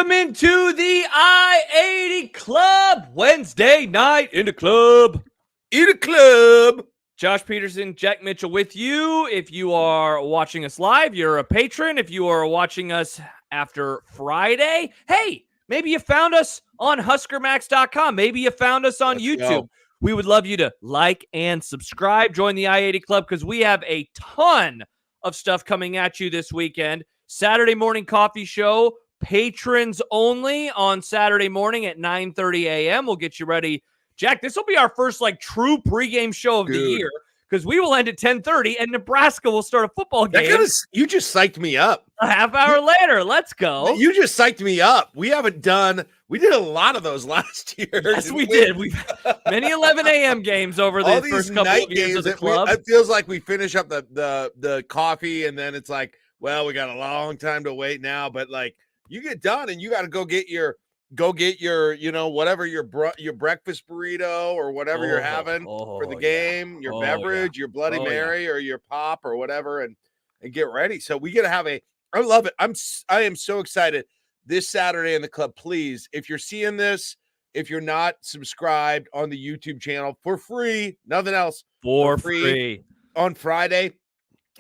Welcome into the I-80 Club. Wednesday night in the club. In the club. Josh Peterson, Jack Mitchell with you. If you are watching us live, you're a patron. If you are watching us after Friday, hey, maybe you found us on HuskerMax.com. Maybe you found us on YouTube. Go. We would love you to like and subscribe. Join the I-80 Club because we have a ton of stuff coming at you this weekend. Saturday morning coffee show, patrons only on Saturday morning at 9:30 a.m. We'll get you ready. Jack, this will be our first true pregame show of the year because we will end at 10:30 and Nebraska will start a football game. You just psyched me up. A half hour later. Let's go. You just psyched me up. We did a lot of those last year. Yes, we did. We've many 11 a.m. games over the first couple of years of the club. It feels like we finish up the coffee and then it's like, well, we got a long time to wait now, but you get done and you got to go get your whatever your breakfast burrito or whatever you're having for the game, your beverage, your Bloody Mary or your pop or whatever, and get ready. So we get to have I love it. I am so excited this Saturday in the club. Please, if you're seeing this, if you're not subscribed on the YouTube channel for free, nothing else for free on Friday.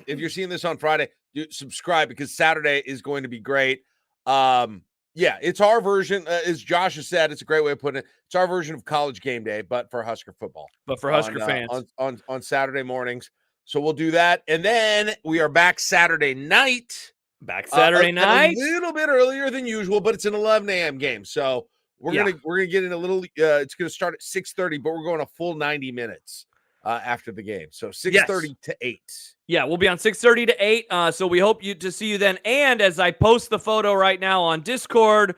If you're seeing this on Friday, subscribe because Saturday is going to be great. Yeah, it's our version, as Josh has said. It's a great way of putting it. It's our version of College Game Day, but for Husker football. But for Husker fans. On Saturday mornings. So we'll do that. And then we are back Saturday night. A little bit earlier than usual, but it's an 11 a.m. game. So we're gonna get in a little it's gonna start at 6:30, but we're going a full 90 minutes after the game. So 6:30 to 8. Yeah, we'll be on 6:30 to 8. So we hope to see you then. And as I post the photo right now on Discord,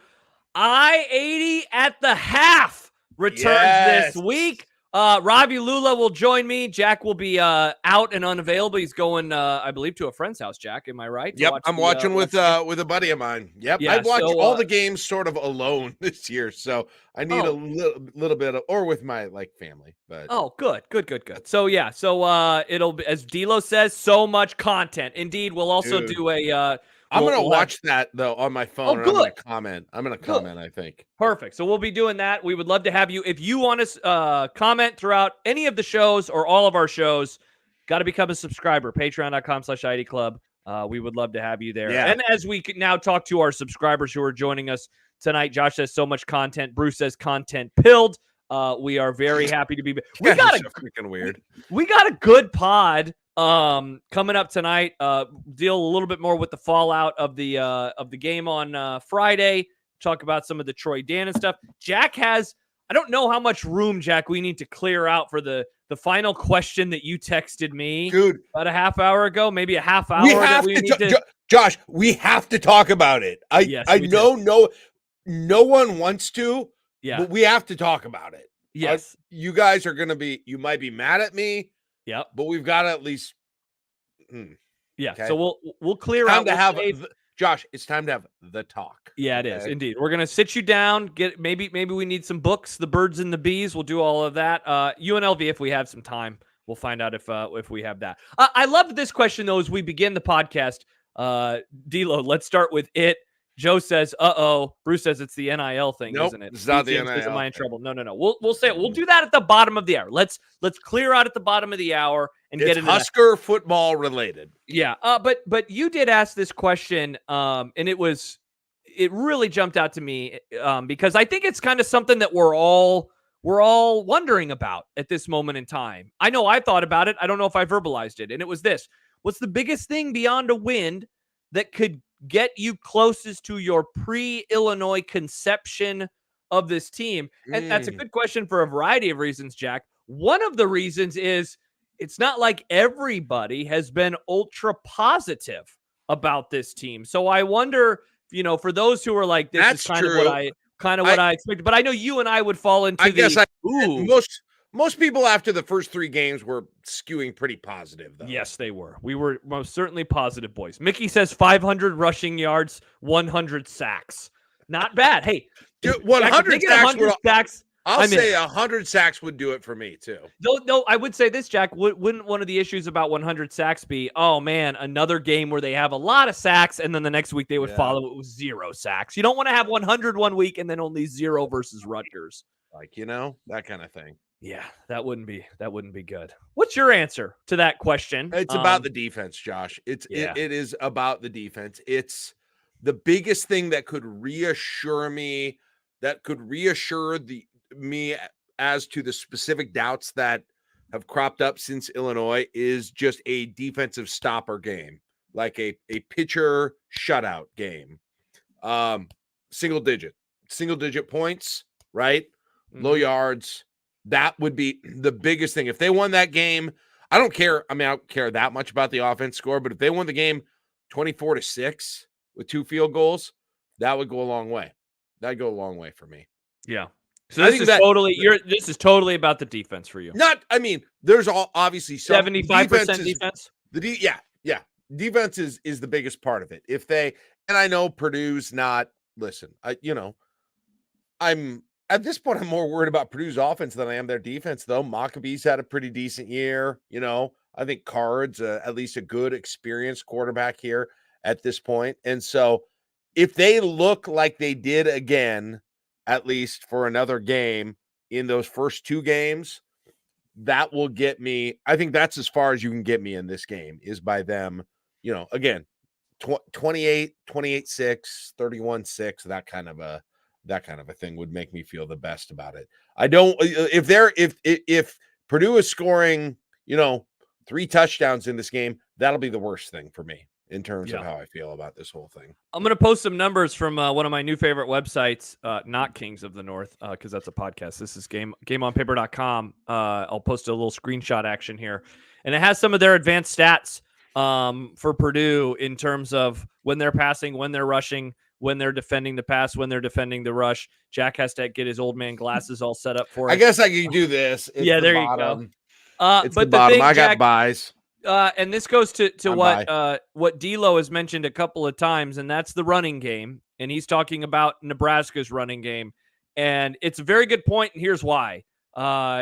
I-80 at the half returns this week. Robbie Lula will join me. Jack will be out and unavailable. He's going, I believe, to a friend's house. Jack, am I right? Yep, I'm watching with a buddy of mine. Yep, yeah, I've watched all the games sort of alone this year, so I need a little bit of, or with my family. But good. So it'll be, as D'Lo says, so much content. Indeed, we'll also do a. I'm going to watch that, though, on my phone. Good. I'm going to comment, I think. Perfect. So we'll be doing that. We would love to have you. If you want to comment throughout any of the shows or all of our shows, got to become a subscriber. Patreon.com/I80 Club. We would love to have you there. Yeah. And as we can now talk to our subscribers who are joining us tonight, Josh says so much content. Bruce says content pilled. We are very happy to be. We got so freaking weird. We got a good pod. Coming up tonight, deal a little bit more with the fallout of the game on Friday. Talk about some of the Troy Dannen stuff. Jack has, I don't know how much room, Jack, we need to clear out for the final question that you texted me, dude, about a half hour ago, maybe a half hour. Josh, we have to talk about it. I know no one wants to, but we have to talk about it. Yes, you guys are you might be mad at me. Yep. But we've got to at least Yeah. Okay. So we'll clear out. Josh, it's time to have the talk. Yeah, it is indeed. We're gonna sit you down. Maybe we need some books, The Birds and the Bees. We'll do all of that. UNLV, if we have some time, we'll find out if we have that. I love this question though. As we begin the podcast, D'Lo, let's start with it. Joe says, Bruce says it's the NIL thing, isn't it? It's not the NIL. Am I in trouble? No. We'll say it. We'll do that at the bottom of the hour. Let's clear out at the bottom of the hour and get into Husker football related. Yeah. But you did ask this question, and it really jumped out to me because I think it's kind of something that we're all wondering about at this moment in time. I know I thought about it. I don't know if I verbalized it, and it was this: what's the biggest thing beyond a win that could get you closest to your pre-Illinois conception of this team? And that's a good question for a variety of reasons, Jack. One of the reasons is it's not like everybody has been ultra positive about this team. So I wonder, for those who are like, this that's is kind true. of what I expected. But I know you and I would fall into most people after the first 3 games were skewing pretty positive, though. Yes, they were. We were most certainly positive boys. Mickey says 500 rushing yards, 100 sacks. Not bad. Hey, dude, 100 sacks. I'll say 100 sacks would do it for me too. No, I would say this, Jack. Wouldn't one of the issues about 100 sacks be, oh man, another game where they have a lot of sacks, and then the next week they would follow it with 0 sacks? You don't want to have 100 one week and then only 0 versus Rutgers. Like, that kind of thing. Yeah, that wouldn't be good. What's your answer to that question? It's about the defense, Josh. It is about the defense. It's the biggest thing that could reassure me, me as to the specific doubts that have cropped up since Illinois, is just a defensive stopper game, like a pitcher shutout game. Single digit points, right? Mm-hmm. Low yards. That would be the biggest thing. If they won that game, I don't care. I mean, I don't care that much about the offense score, but if they won the game 24-6 with 2 field goals, that would go a long way. That'd go a long way for me. Yeah. So this is totally about the defense for you. There's obviously some 75% defense. Yeah. Defense is the biggest part of it. And I know Purdue's not. Listen, I'm at this point, I'm more worried about Purdue's offense than I am their defense, though. Maccabees had a pretty decent year. I think Card's at least a good, experienced quarterback here at this point. And so if they look like they did again, at least for another game in those first 2 games, that will get me. I think that's as far as you can get me in this game, is by them, again, 28-6, 31-6, that kind of a thing would make me feel the best about it. I don't, if Purdue is scoring, 3 touchdowns in this game, that'll be the worst thing for me in terms of how I feel about this whole thing. I'm going to post some numbers from one of my new favorite websites, not Kings of the North, because that's a podcast. This is gameonpaper.com. I'll post a little screenshot action here, and it has some of their advanced stats for Purdue in terms of when they're passing, when they're rushing, when they're defending the pass, when they're defending the rush. Jack has to get his old man glasses all set up for it. I guess I can do this. It's there bottom. You go. It's but the bottom. I got buys. And this goes to what D'Lo has mentioned a couple of times, and that's the running game. And he's talking about Nebraska's running game. And it's a very good point, and here's why.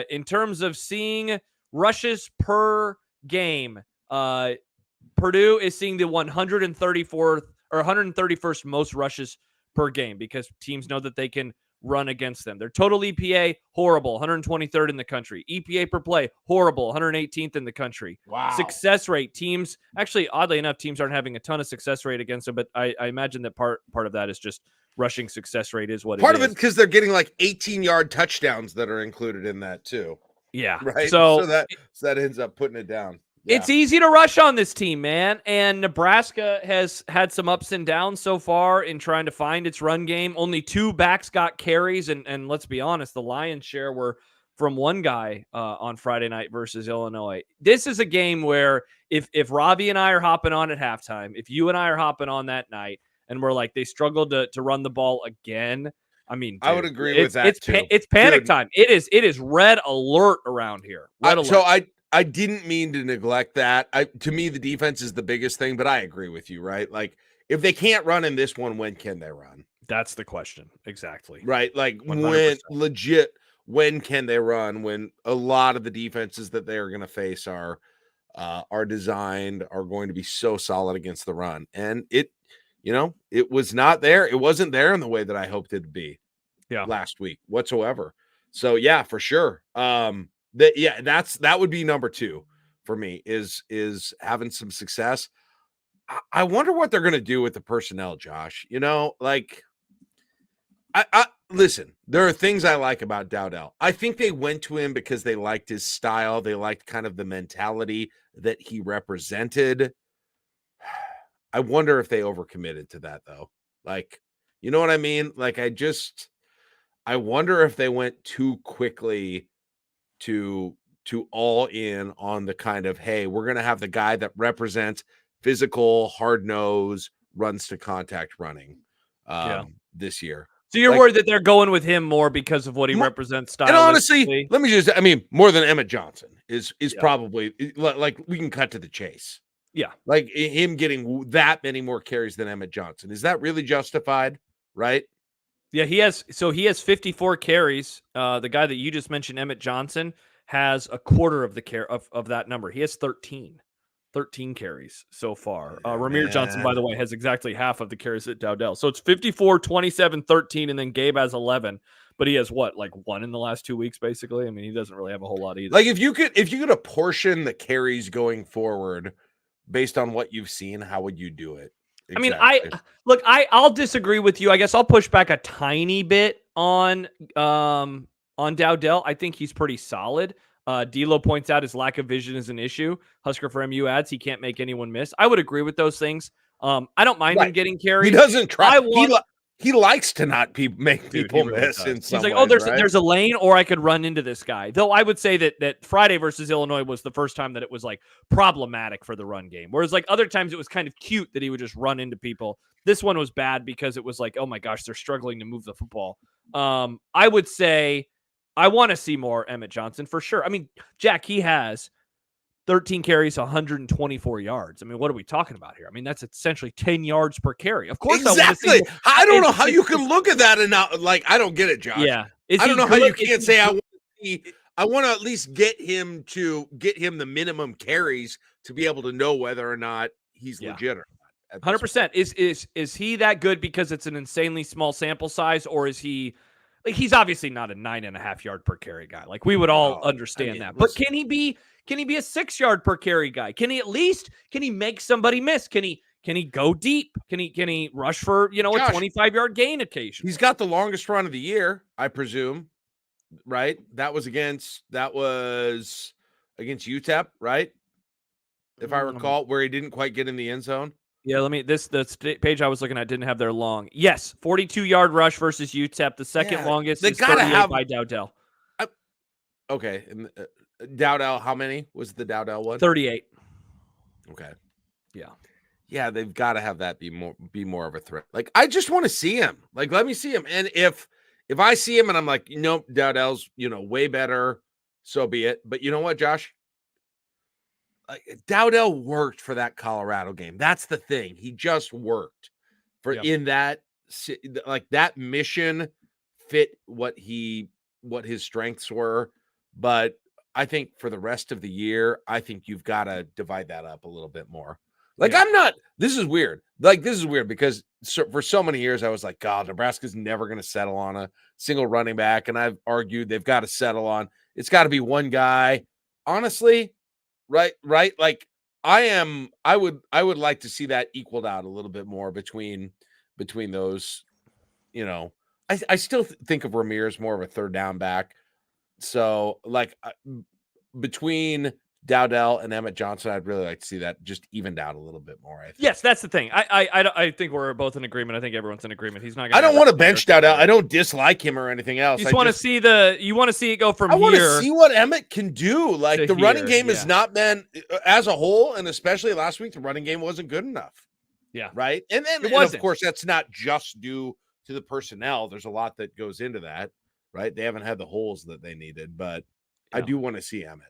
In terms of seeing rushes per game, Purdue is seeing the 134th or 131st most rushes per game because teams know that they can run against them. Their total EPA, horrible, 123rd in the country. EPA per play, horrible, 118th in the country. Wow. Success rate, teams, actually, oddly enough, teams aren't having a ton of success rate against them, but I imagine that part of that is just rushing success rate is what part of it because they're getting like 18-yard touchdowns that are included in that too. Yeah. Right. So that ends up putting it down. Yeah. It's easy to rush on this team, man. And Nebraska has had some ups and downs so far in trying to find its run game. Only 2 backs got carries. And let's be honest, the lion's share were from one guy on Friday night versus Illinois. This is a game where if Robbie and I are hopping on at halftime, if you and I are hopping on that night, and we're like, they struggled to run the ball again. I mean, dude, I would agree with that too. It's panic time. It is red alert around here. So I didn't mean to neglect that. To me, the defense is the biggest thing, but I agree with you, right? Like, if they can't run in this one, when can they run? That's the question. Exactly. Right. Like 100%. when can they run, when a lot of the defenses that they are going to face are designed, are going to be so solid against the run. And it was not there. It wasn't there in the way that I hoped it to be last week whatsoever. So yeah, for sure. That would be number 2 for me is having some success. I wonder what they're going to do with the personnel, Josh. I listen, there are things I like about Dowdell. I think they went to him because they liked his style. They liked kind of the mentality that he represented. I wonder if they overcommitted to that though. Like, you know what I mean? Like, I wonder if they went too quickly to all in on the kind of, hey, we're going to have the guy that represents physical, hard nose, runs to contact running this year. So you're worried that they're going with him more because of what he represents stylistically? And honestly, more than Emmett Johnson is probably, like, we can cut to the chase. Yeah. Like him getting that many more carries than Emmett Johnson. Is that really justified? Right? Yeah, he has 54 carries. The guy that you just mentioned, Emmett Johnson, has a quarter of the of that number. He has 13 carries so far. Yeah, Ramir Johnson, by man. the way, has exactly half of the carries at Dowdell. So it's 54, 27, 13, and then Gabe has 11. But he has what, like one in the last 2 weeks, basically? I mean, he doesn't really have a whole lot either. Like if you could apportion the carries going forward based on what you've seen, how would you do it? Exactly. I mean, I'll disagree with you. I guess I'll push back a tiny bit on Dowdell. I think he's pretty solid. D'Lo points out his lack of vision is an issue. Husker for MU adds he can't make anyone miss. I would agree with those things. I don't mind him getting carries. He doesn't try. He likes to not make people really miss in some He's like, ways, there's a lane, or I could run into this guy. Though I would say that Friday versus Illinois was the first time that it was like problematic for the run game. Whereas like other times it was kind of cute that he would just run into people. This one was bad because it was like, oh my gosh, they're struggling to move the football. I would say I want to see more Emmett Johnson for sure. I mean, Jack, he has 13 carries, 124 yards. I mean, what are we talking about here? I mean, that's essentially 10 yards per carry. Of course, exactly. I don't know how you can look at that and not like. I don't get it, Josh. Yeah, I don't know how you can't say I want to at least get him the minimum carries to be able to know whether or not he's legit or not. 100%. Is he that good because it's an insanely small sample size, or is he? Like, he's obviously not a 9.5 yard per carry guy. Like we would all understand that. But can he be? Can he be a 6 yard per carry guy? Can he make somebody miss? Can he go deep? Can he rush for, a 25-yard gain occasionally? He's got the longest run of the year, I presume. Right? That was against UTEP, right? If I recall, where he didn't quite get in the end zone. Yeah, the page I was looking at didn't have their long. Yes, 42-yard rush versus UTEP. The second longest is 38 by Dowdell. Okay, and Dowdell, how many was the Dowdell one? 38. Okay. Yeah, they've got to have that be more of a threat. Like, I just want to see him. Like, let me see him. And if I see him and I'm like, nope, Dowdell's way better, so be it. But you know what, Josh? Dowdell worked for that Colorado game. That's the thing. He just worked in that, like, that mission fit what his strengths were. But I think for the rest of the year, I think you've got to divide that up a little bit more. Like, this is weird. Like, this is weird because for so many years I was like, God, Nebraska's never going to settle on a single running back. And I've argued they've got to settle on, it's got to be one guy. Honestly, right. Like I would like to see that equaled out a little bit more between those, I still think of Ramir as more of a third down back. So, like, between Dowdell and Emmett Johnson, I'd really like to see that just evened out a little bit more. I think. Yes, that's the thing. I think we're both in agreement. I think everyone's in agreement. He's not. I don't want to bench Dowdell. I don't dislike him or anything else. You want to see it go from here. I want to see what Emmett can do. Like, the running game has not been, as a whole, and especially last week, the running game wasn't good enough. Yeah. Right. And of course, that's not just due to the personnel. There's a lot that goes into that. Right. They haven't had the holes that they needed, but I do want to see Emmett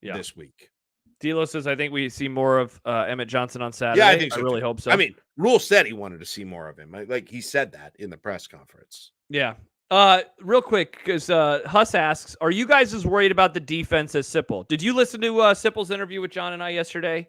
this week. D'Lo says, I think we see more of Emmett Johnson on Saturday. Yeah, I think so. I really hope so. I mean, Rule said he wanted to see more of him. Like, he said that in the press conference. Yeah. Real quick, because Huss asks, are you guys as worried about the defense as Sipple? Did you listen to Sipple's interview with John and I yesterday,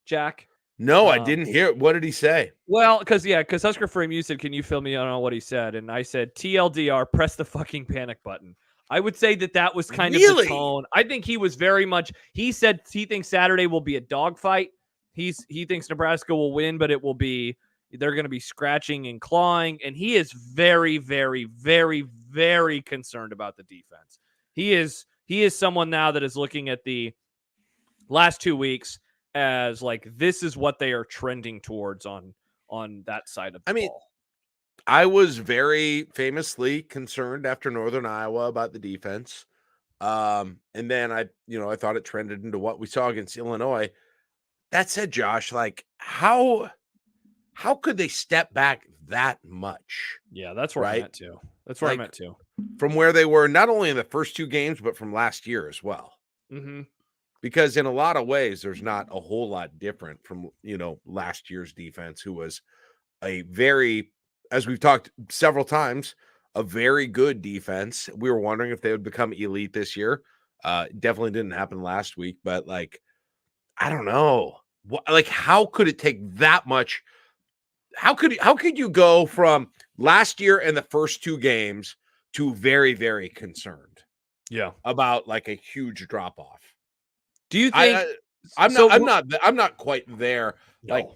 Jack? No, I didn't hear it. What did he say? Well, because Husker Frame, you said, can you fill me in on what he said? And I said, TLDR, press the fucking panic button. I would say that was kind of the tone. I think he was very much, he said he thinks Saturday will be a dogfight. He thinks Nebraska will win, but they're going to be scratching and clawing. And he is very, very, very, very concerned about the defense. He is someone now that is looking at the last 2 weeks as like, this is what they are trending towards on that side of the ball. I was very famously concerned after Northern Iowa about the defense. And then I thought it trended into what we saw against Illinois. That said, Josh, like, how could they step back that much? Yeah, that's where I'm at too. That's where I'm at too. From where they were not only in the first 2 games, but from last year as well. Mm-hmm. Because in a lot of ways, there's not a whole lot different from, last year's defense, who was a very, as we've talked several times, a very good defense. We were wondering if they would become elite this year. Definitely didn't happen last week, but like, I don't know. Like, how could it take that much? How could you go from last year and the first 2 games to very, very concerned about like a huge drop off? Do you think I'm not quite there. No. Like,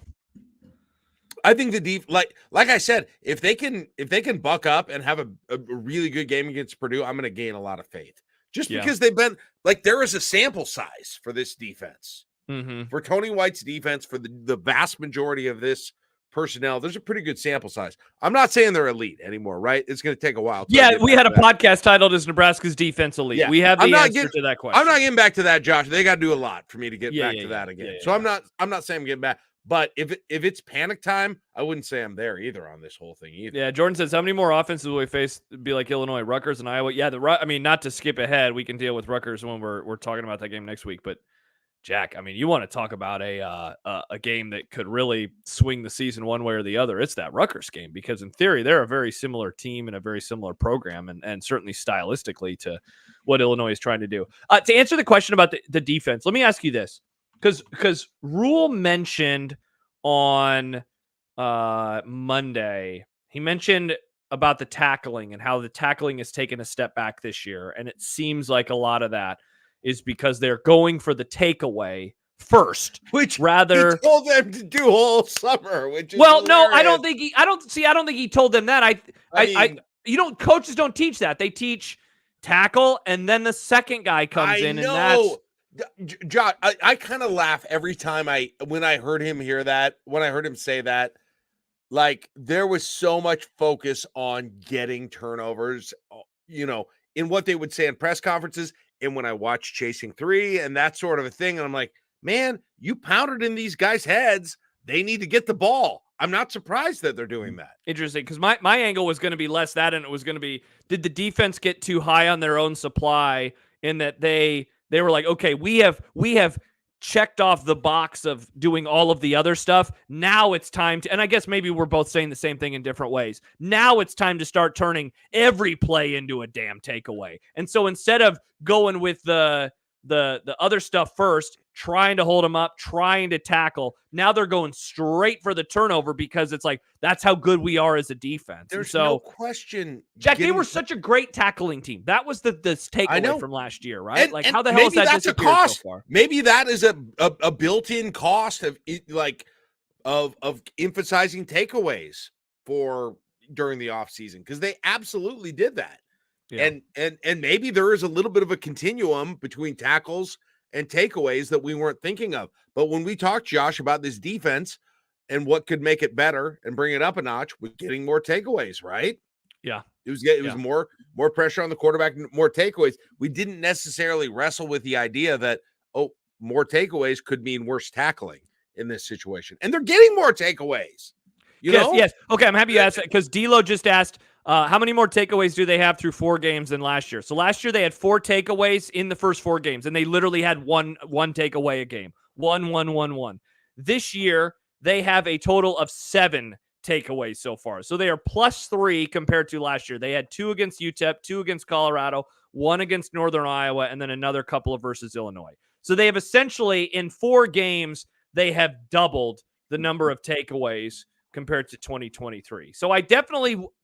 I think the like I said, if they can buck up and have a really good game against Purdue, I'm going to gain a lot of faith. Just because they've been like, there is a sample size for this defense. For Tony White's defense, for the vast majority of this personnel, there's a pretty good sample size. I'm not saying they're elite anymore, right? It's going to take a while. Yeah, we had a podcast titled "Is Nebraska's Defense Elite?" Yeah. We have the answer to that question. I'm not getting back to that, Josh. They got to do a lot for me to get back to that again. So I'm not saying I'm getting back. But if it's panic time, I wouldn't say I'm there either on this whole thing either. Yeah, Jordan says, how many more offenses will we face? Be like Illinois, Rutgers, and Iowa. Yeah, I mean, not to skip ahead, we can deal with Rutgers when we're talking about that game next week. But Jack, I mean, you want to talk about a game that could really swing the season one way or the other? It's that Rutgers game, because in theory they're a very similar team and a very similar program, and certainly stylistically to what Illinois is trying to do. To answer the question about the defense, let me ask you this. Because Rule mentioned on Monday, he mentioned about the tackling and how the tackling has taken a step back this year. And it seems like a lot of that is because they're going for the takeaway first, which he told them to do all summer. Which is hilarious. No, I don't think he told them that. Coaches don't teach that. They teach tackle, and then the second guy comes in, and that's. Josh, I kind of laugh every time when I heard him say that. Like, there was so much focus on getting turnovers, in what they would say in press conferences, and when I watched Chasing 3 and that sort of a thing, and I'm like, man, you pounded in these guys' heads. They need to get the ball. I'm not surprised that they're doing that. Interesting, because my angle was going to be less that, and it was going to be, did the defense get too high on their own supply in that they were like, okay, we have checked off the box of doing all of the other stuff. Now it's time to, and I guess maybe we're both saying the same thing in different ways. Now it's time to start turning every play into a damn takeaway. And so instead of going with the other stuff first, trying to hold them up, trying to tackle, now they're going straight for the turnover, because it's like, that's how good we are as a defense. There's no question. Jack, they were such a great tackling team. That was the takeaway from last year, right? And how the hell is that disappeared so far? Maybe that is a built-in cost of emphasizing takeaways during the offseason, because they absolutely did that. Yeah. And maybe there is a little bit of a continuum between tackles and takeaways that we weren't thinking of. But when we talked, Josh, about this defense and what could make it better and bring it up a notch, was getting more takeaways, right? Yeah. It was more pressure on the quarterback, more takeaways. We didn't necessarily wrestle with the idea that, more takeaways could mean worse tackling in this situation. And they're getting more takeaways. Yes. Okay, I'm happy you asked that, because D'Lo just asked, how many more takeaways do they have through 4 games than last year? So last year they had 4 takeaways in the first 4 games, and they literally had one takeaway a game. 1. This year they have a total of 7 takeaways so far. So they are +3 compared to last year. They had 2 against UTEP, 2 against Colorado, 1 against Northern Iowa, and then another couple of versus Illinois. So they have essentially, in 4 games, they have doubled the number of takeaways compared to 2023. So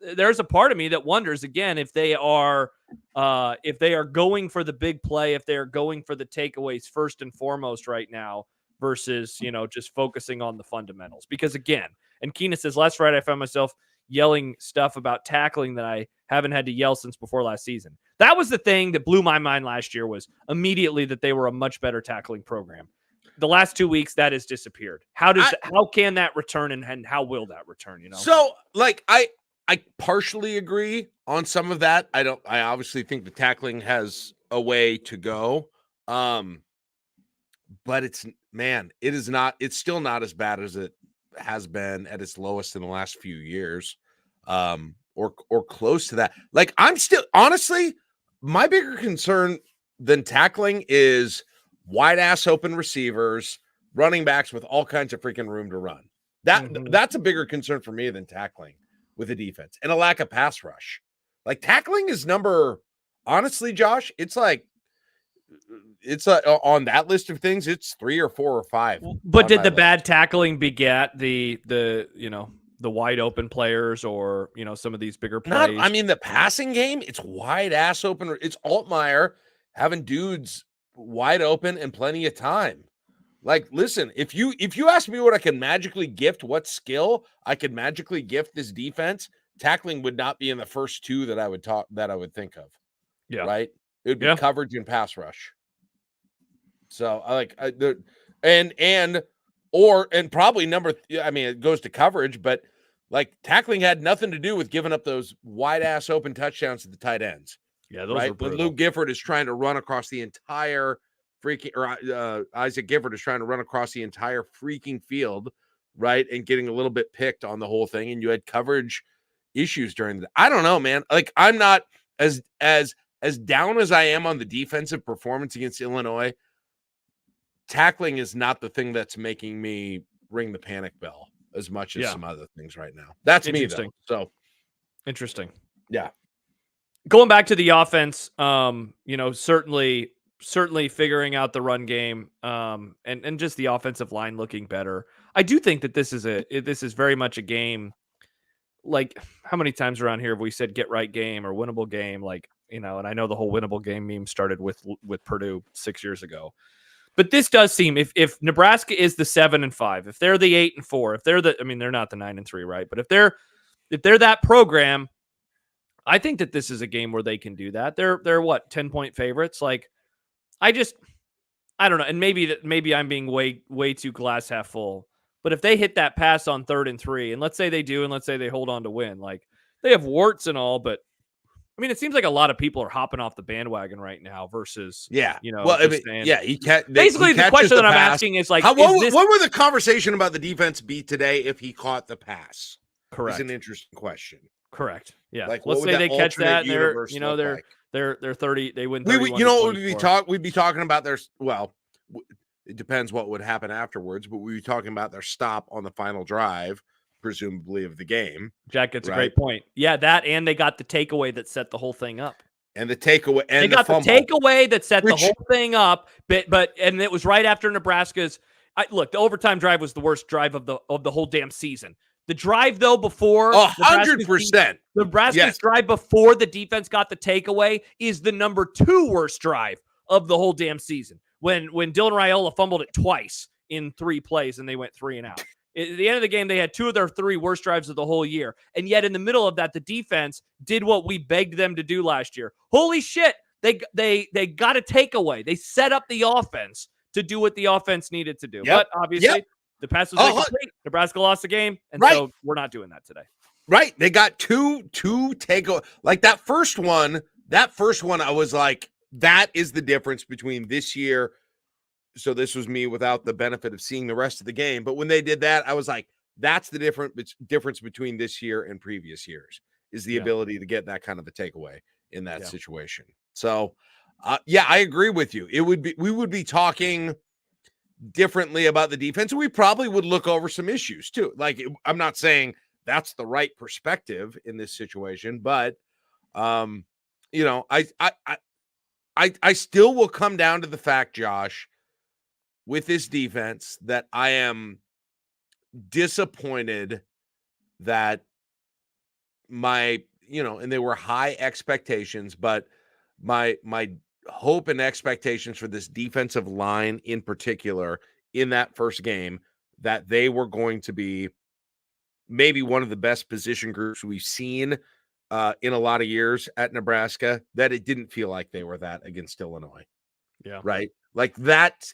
there's a part of me that wonders, again, if they are going for the big play, if they are going for the takeaways first and foremost right now, versus, just focusing on the fundamentals. Because again, and Keena says, last Friday I found myself yelling stuff about tackling that I haven't had to yell since before last season. That was the thing that blew my mind last year, was immediately that they were a much better tackling program. The last 2 weeks, that has disappeared. How can that return, and how will that return? So, like, I partially agree on some of that. I obviously think the tackling has a way to go. But it's still not as bad as it has been at its lowest in the last few years, or close to that. Like, I'm still, honestly, my bigger concern than tackling is wide ass open receivers, running backs with all kinds of freaking room to run. That's a bigger concern for me than tackling with a defense, and a lack of pass rush. Like tackling is honestly, Josh, it's on that list of things, it's 3 or 4 or 5. But did the list. bad tackling beget the wide open players or some of these bigger plays? The passing game, it's wide ass open. It's Altmaier having dudes wide open and plenty of time. Like, listen, if you ask me what I can magically gift, what skill I could magically gift this defense, tackling would not be in the first 2 that I would think of. Yeah. Right. It would be coverage and pass rush. So and probably it goes to coverage, but like tackling had nothing to do with giving up those wide ass open touchdowns to the tight ends. Yeah, those are when Luke Gifford is trying to run across the entire Isaac Gifford is trying to run across the entire freaking field, right, and getting a little bit picked on the whole thing, and you had coverage issues during I don't know, man. Like, I'm not as down as I am on the defensive performance against Illinois. Tackling is not the thing that's making me ring the panic bell as much as some other things right now. That's me, though. So interesting. Yeah. Going back to the offense, certainly figuring out the run game, and just the offensive line looking better. I do think that this is very much a game. Like, how many times around here have we said get right game or winnable game? Like, and I know the whole winnable game meme started with Purdue 6 years ago. But this does seem, if Nebraska is the 7-5, if they're the 8-4, if they're they're not the 9-3, right? But if they're that program, I think that this is a game where they can do that. They're what, 10-point favorites? Like, I don't know. And maybe I'm being way too glass half full. But if they hit that pass on 3rd and 3, and let's say they do, and let's say they hold on to win, like, they have warts and all, but it seems like a lot of people are hopping off the bandwagon right now versus, he can't. Basically, the question that I'm asking is like, what would the conversation about the defense be today if he caught the pass? Correct. Is an interesting question. Correct. Yeah. Like, let's say they catch that, and they're 30. They win. We'd be talking about it depends what would happen afterwards, but we'd be talking about their stop on the final drive, presumably, of the game. Jack gets a great point. Yeah, that, and they got the takeaway that set the whole thing up. And the takeaway, and they got the takeaway that set the whole thing up. But it was right after Nebraska's. Look, the overtime drive was the worst drive of the whole damn season. The drive, though, before 100%, Nebraska's drive before the defense got the takeaway is the number 2 worst drive of the whole damn season. When Dylan Raiola fumbled it twice in 3 plays and they went 3 and out. At the end of the game, they had 2 of their 3 worst drives of the whole year. And yet in the middle of that, the defense did what we begged them to do last year. Holy shit. They got a takeaway. They set up the offense to do what the offense needed to do. But obviously, the pass was incomplete. Nebraska lost the game. And so we're not doing that today. Right. They got two takeaway. Like that first one, I was like, that is the difference between this year. So this was me without the benefit of seeing the rest of the game. But when they did that, I was like, that's the difference between this year and previous years, is the ability to get that kind of a takeaway in that situation. So, I agree with you. We would be talking differently about the defense. And we probably would look over some issues too. Like, I'm not saying that's the right perspective in this situation, but, I still will come down to the fact, Josh, with this defense, that I am disappointed that and they were high expectations, but my hope and expectations for this defensive line in particular in that first game, that they were going to be maybe one of the best position groups we've seen in a lot of years at Nebraska, that it didn't feel like they were that against Illinois. Yeah. Right. Like that.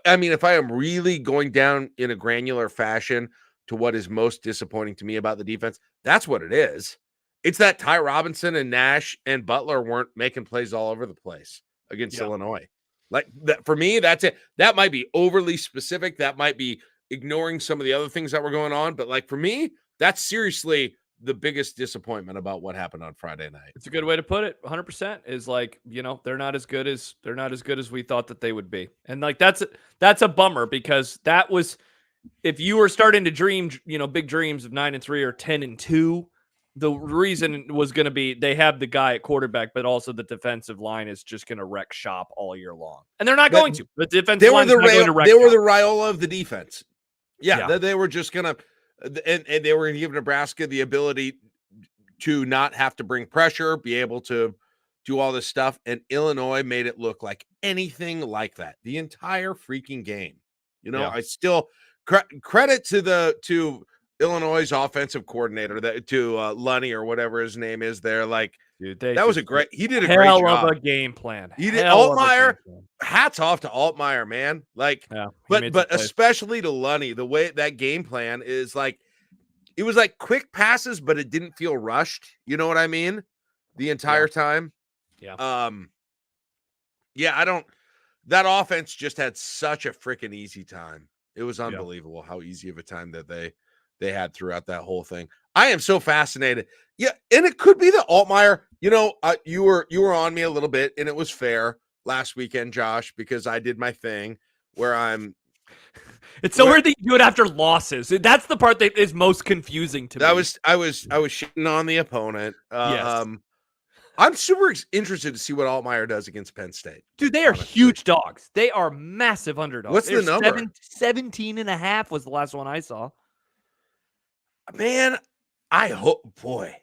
If I am really going down in a granular fashion to what is most disappointing to me about the defense, that's what it is. It's that Ty Robinson and Nash and Butler weren't making plays all over the place against Illinois. Like that, for me, that's it. That might be overly specific. That might be ignoring some of the other things that were going on. But like, for me, that's seriously the biggest disappointment about what happened on Friday night. It's a good way to put it. 100% is like, they're not as good as we thought that they would be. And like, that's a bummer, because that was, if you were starting to dream, big dreams of 9-3 or 10-2, The reason was going to be they have the guy at quarterback, but also the defensive line is just going to wreck shop all year long, and they're not going to. The defensive line is not going to wreck. They were shop. the Raiola of the defense. Yeah. Yeah. They were just gonna, and they were going to give Nebraska the ability to not have to bring pressure, be able to do all this stuff, and Illinois made it look like anything like that the entire freaking game. You know, Yeah. I still credit to Illinois' offensive coordinator, to Lunny or whatever his name is there. Like, dude, that was he did a great hell job. of a game plan. He did. Altmaier, hats off to Altmaier, man. Like, yeah, but especially to Lunny, the way that game plan is like, it was like quick passes, but it didn't feel rushed. You know what I mean? The entire time. Yeah. Yeah, that offense just had such a freaking easy time. It was unbelievable how easy of a time that they had throughout that whole thing. I am so fascinated. Yeah, and it could be that Altmaier, you were on me a little bit, and it was fair last weekend, Josh, because I did my thing where I'm. It's so weird that you do it after losses. That's the part that is most confusing to me. I was shitting on the opponent. Yes. I'm super interested to see what Altmaier does against Penn State. Dude, they are huge dogs. They are massive underdogs. What's the number? 17.5 was the last one I saw. Man, I hope, boy,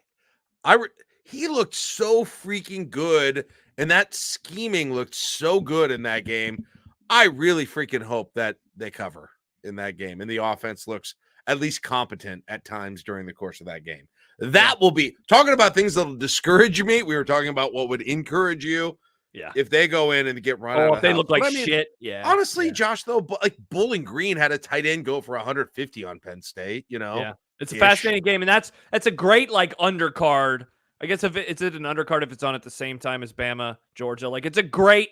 he looked so freaking good, and that scheming looked so good in that game. I really freaking hope that they cover in that game, and the offense looks at least competent at times during the course of that game. That will be talking about things that'll discourage me. We were talking about what would encourage you. Yeah. If they go in and get run out. If they look like shit. Yeah. Honestly, Josh, though, like Bowling Green had a tight end go for 150 on Penn State, Yeah. It's a fascinating game. And that's a great like undercard. I guess if it's an undercard if it's on at the same time as Bama, Georgia. Like it's a great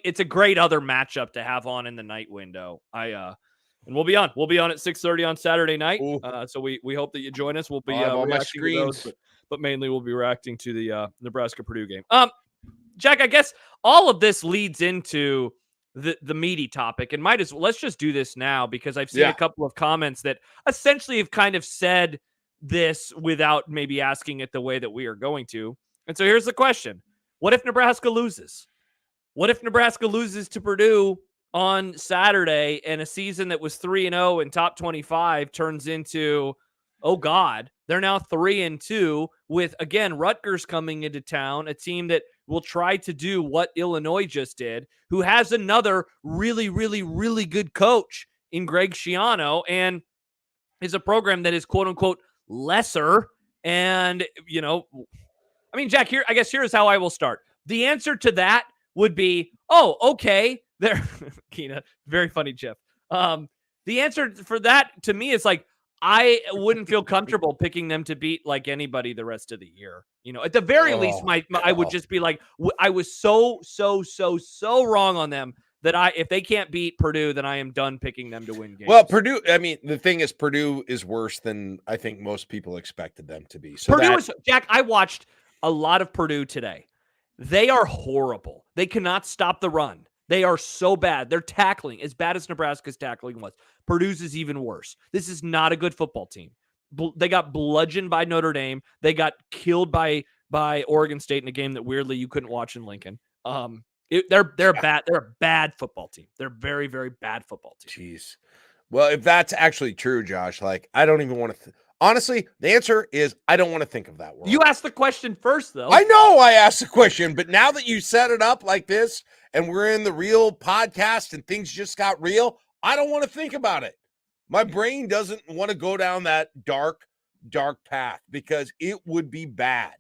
other matchup to have on in the night window. And we'll be on. We'll be on at 6:30 on Saturday night. So we hope that you join us. We'll be on my screens, but mainly we'll be reacting to the Nebraska Purdue game. Jack, I guess all of this leads into the meaty topic, and let's just do this now because I've seen a couple of comments that essentially have kind of said this without maybe asking it the way that we are going to. And so here's the question: what if Nebraska loses? What if Nebraska loses to Purdue on Saturday and a season that was 3-0 and top 25 turns into, oh God, they're now 3-2 with, again, Rutgers coming into town, a team that will try to do what Illinois just did, who has another really, really, really good coach in Greg Schiano and is a program that is quote unquote lesser. And, I mean, Jack, here's how I will start. The answer to that would be, oh, okay. There, Keena, very funny, Jeff. The answer for that to me is like, I wouldn't feel comfortable picking them to beat like anybody the rest of the year. At the very least, I would just be like, I was so wrong on them that if they can't beat Purdue, then I am done picking them to win games. Well, Purdue, I mean, the thing is, Purdue is worse than I think most people expected them to be. So Purdue is, Jack, I watched a lot of Purdue today. They are horrible. They cannot stop the run. They are so bad. They're tackling as bad as Nebraska's tackling was. Purdue's is even worse. This is not a good football team. They got bludgeoned by Notre Dame. They got killed by Oregon State in a game that weirdly you couldn't watch in Lincoln. They're bad. They're a bad football team. They're very, very bad football team. Jeez. Well, if that's actually true, Josh, like I don't even want to. Honestly, the answer is I don't want to think of that word. You asked the question first, though. I know I asked the question, but now that you set it up like this and we're in the real podcast and things just got real, I don't want to think about it. My brain doesn't want to go down that dark path because it would be bad.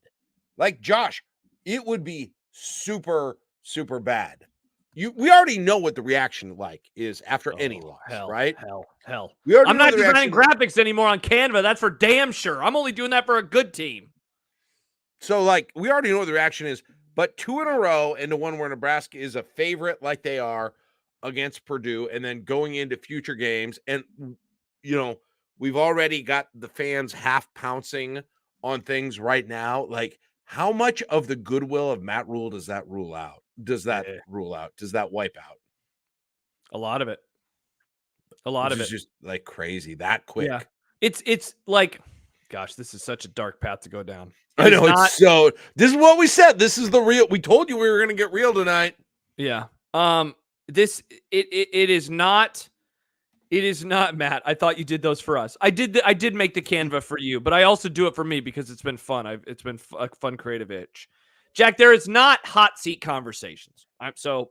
Like, Josh, it would be super, super bad. We already know what the reaction is after any loss, right? Hell. I'm not designing graphics anymore on Canva. That's for damn sure. I'm only doing that for a good team. So, we already know what the reaction is, but 2 in a row into one where Nebraska is a favorite like they are against Purdue, and then going into future games. And, we've already got the fans half pouncing on things right now. Like, how much of the goodwill of Matt Rule does that rule out? Does that wipe out? A lot of it. A lot of it. It's just like crazy that quick. Yeah. It's like Gosh, this is such a dark path to go down. I know this is what we said. This is the real. We told you we were going to get real tonight. Yeah. It is not. It is not, Matt. I thought you did those for us. I did make the Canva for you, but I also do it for me because it's been fun. It's been a fun creative itch. Jack, there is not hot seat conversations. So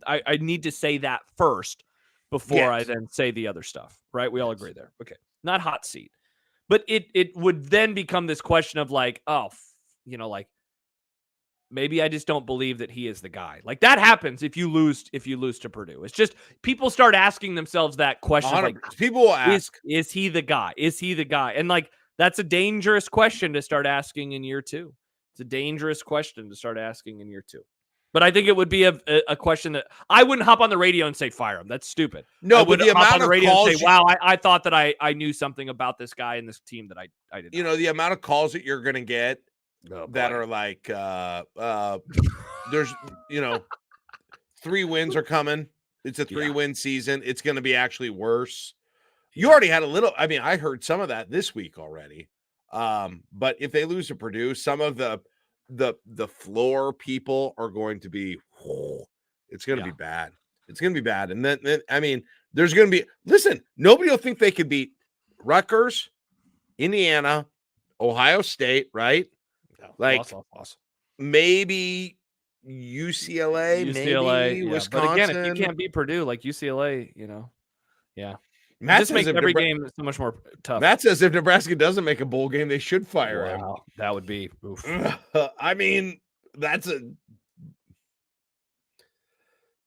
I need to say that first before I then say the other stuff, right? We all agree there. Okay. Not hot seat. But it would then become this question of like, like maybe I just don't believe that he is the guy. Like that happens if you lose to Purdue. It's just people start asking themselves that question. Like, people will ask, is he the guy? Is he the guy? And like that's a dangerous question to start asking in year 2. It's a dangerous question to start asking in year 2. But I think it would be a question that I wouldn't hop on the radio and say fire him. That's stupid. No, but the amount of calls, and say, wow, I thought that I knew something about this guy and this team that I didn't. You know, the amount of calls that you're going to get that are like, there's, 3 wins are coming. It's a 3-win season. It's going to be actually worse. You already had a little. I mean, I heard some of that this week already. But if they lose to Purdue, some of the floor people are going to be, it's going to be bad. It's going to be bad. And then I mean, there's going to be, listen, nobody will think they could beat Rutgers, Indiana, Ohio State, right? No, like loss. Maybe UCLA, maybe Wisconsin. But again, if you can't beat Purdue, like UCLA, yeah. Matt just makes every game so much more tough. Matt says if Nebraska doesn't make a bowl game, they should fire him. That would be oof. I mean, that's a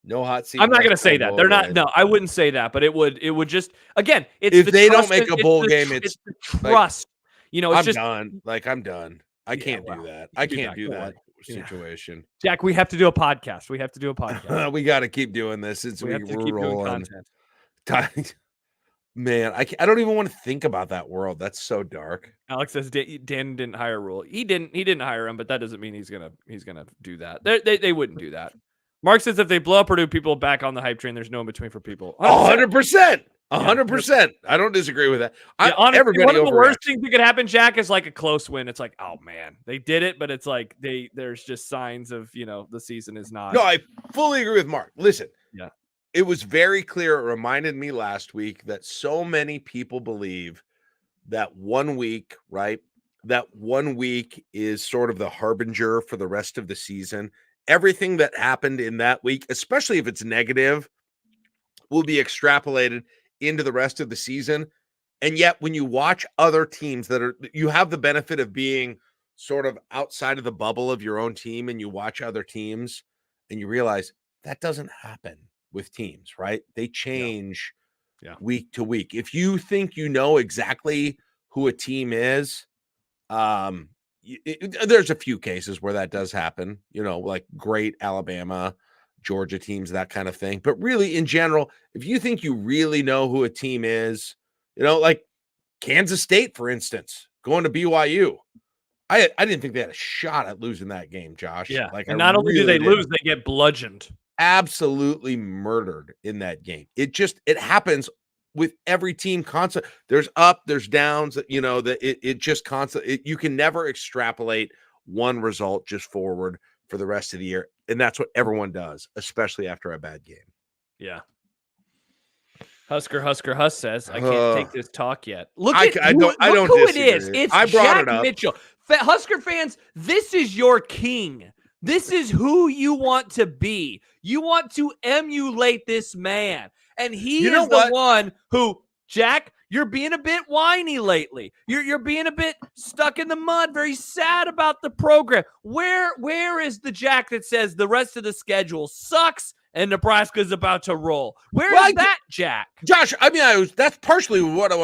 no hot seat. I'm not going to say that. They're not. No, I wouldn't say that. But it would just again. It's if they don't make a bowl game, it's the trust. It's I'm just done. Like I'm done. I can't do that. I can't do that situation. Jack, we have to do a podcast. We have to do a podcast. We got to keep doing this since we have to keep doing content. Man, I don't even want to think about that world. That's so dark. Alex says Dan didn't hire Rule. He didn't hire him, but that doesn't mean he's gonna do that. They wouldn't do that. Mark says if they blow up Purdue, people back on the hype train. There's no in between for people. 100%. 100%. I don't disagree with that. Honestly, one of the worst things that could happen, Jack, is like a close win. It's like, oh man, they did it, but it's like there's just signs of the season is not. No, I fully agree with Mark. Listen, yeah. It was very clear. It reminded me last week that so many people believe that 1 week, right? That 1 week is sort of the harbinger for the rest of the season. Everything that happened in that week, especially if it's negative, will be extrapolated into the rest of the season. And yet when you watch other teams you have the benefit of being sort of outside of the bubble of your own team, and you watch other teams and you realize that doesn't happen with teams, right? They change week to week. If you think you know exactly who a team is, there's a few cases where that does happen, like great Alabama, Georgia teams, that kind of thing. But really, in general, if you think you really know who a team is, like Kansas State, for instance, going to BYU, I didn't think they had a shot at losing that game, Josh. Yeah, like, and not only do they lose, they get bludgeoned. Absolutely murdered in that game. It happens with every team constant. There's up, there's downs, it just constant. You can never extrapolate one result just forward for the rest of the year. And that's what everyone does, especially after a bad game. Yeah. Husker says, I can't take this talk yet. Look I don't who it is. It's Jack Mitchell. Husker fans, this is your king. This is who you want to be. You want to emulate this man. And he is the one who, Jack, you're being a bit whiny lately. You're being a bit stuck in the mud, very sad about the program. Where is the Jack that says the rest of the schedule sucks and Nebraska's about to roll? Where is that Jack? Josh, I mean, that's partially what I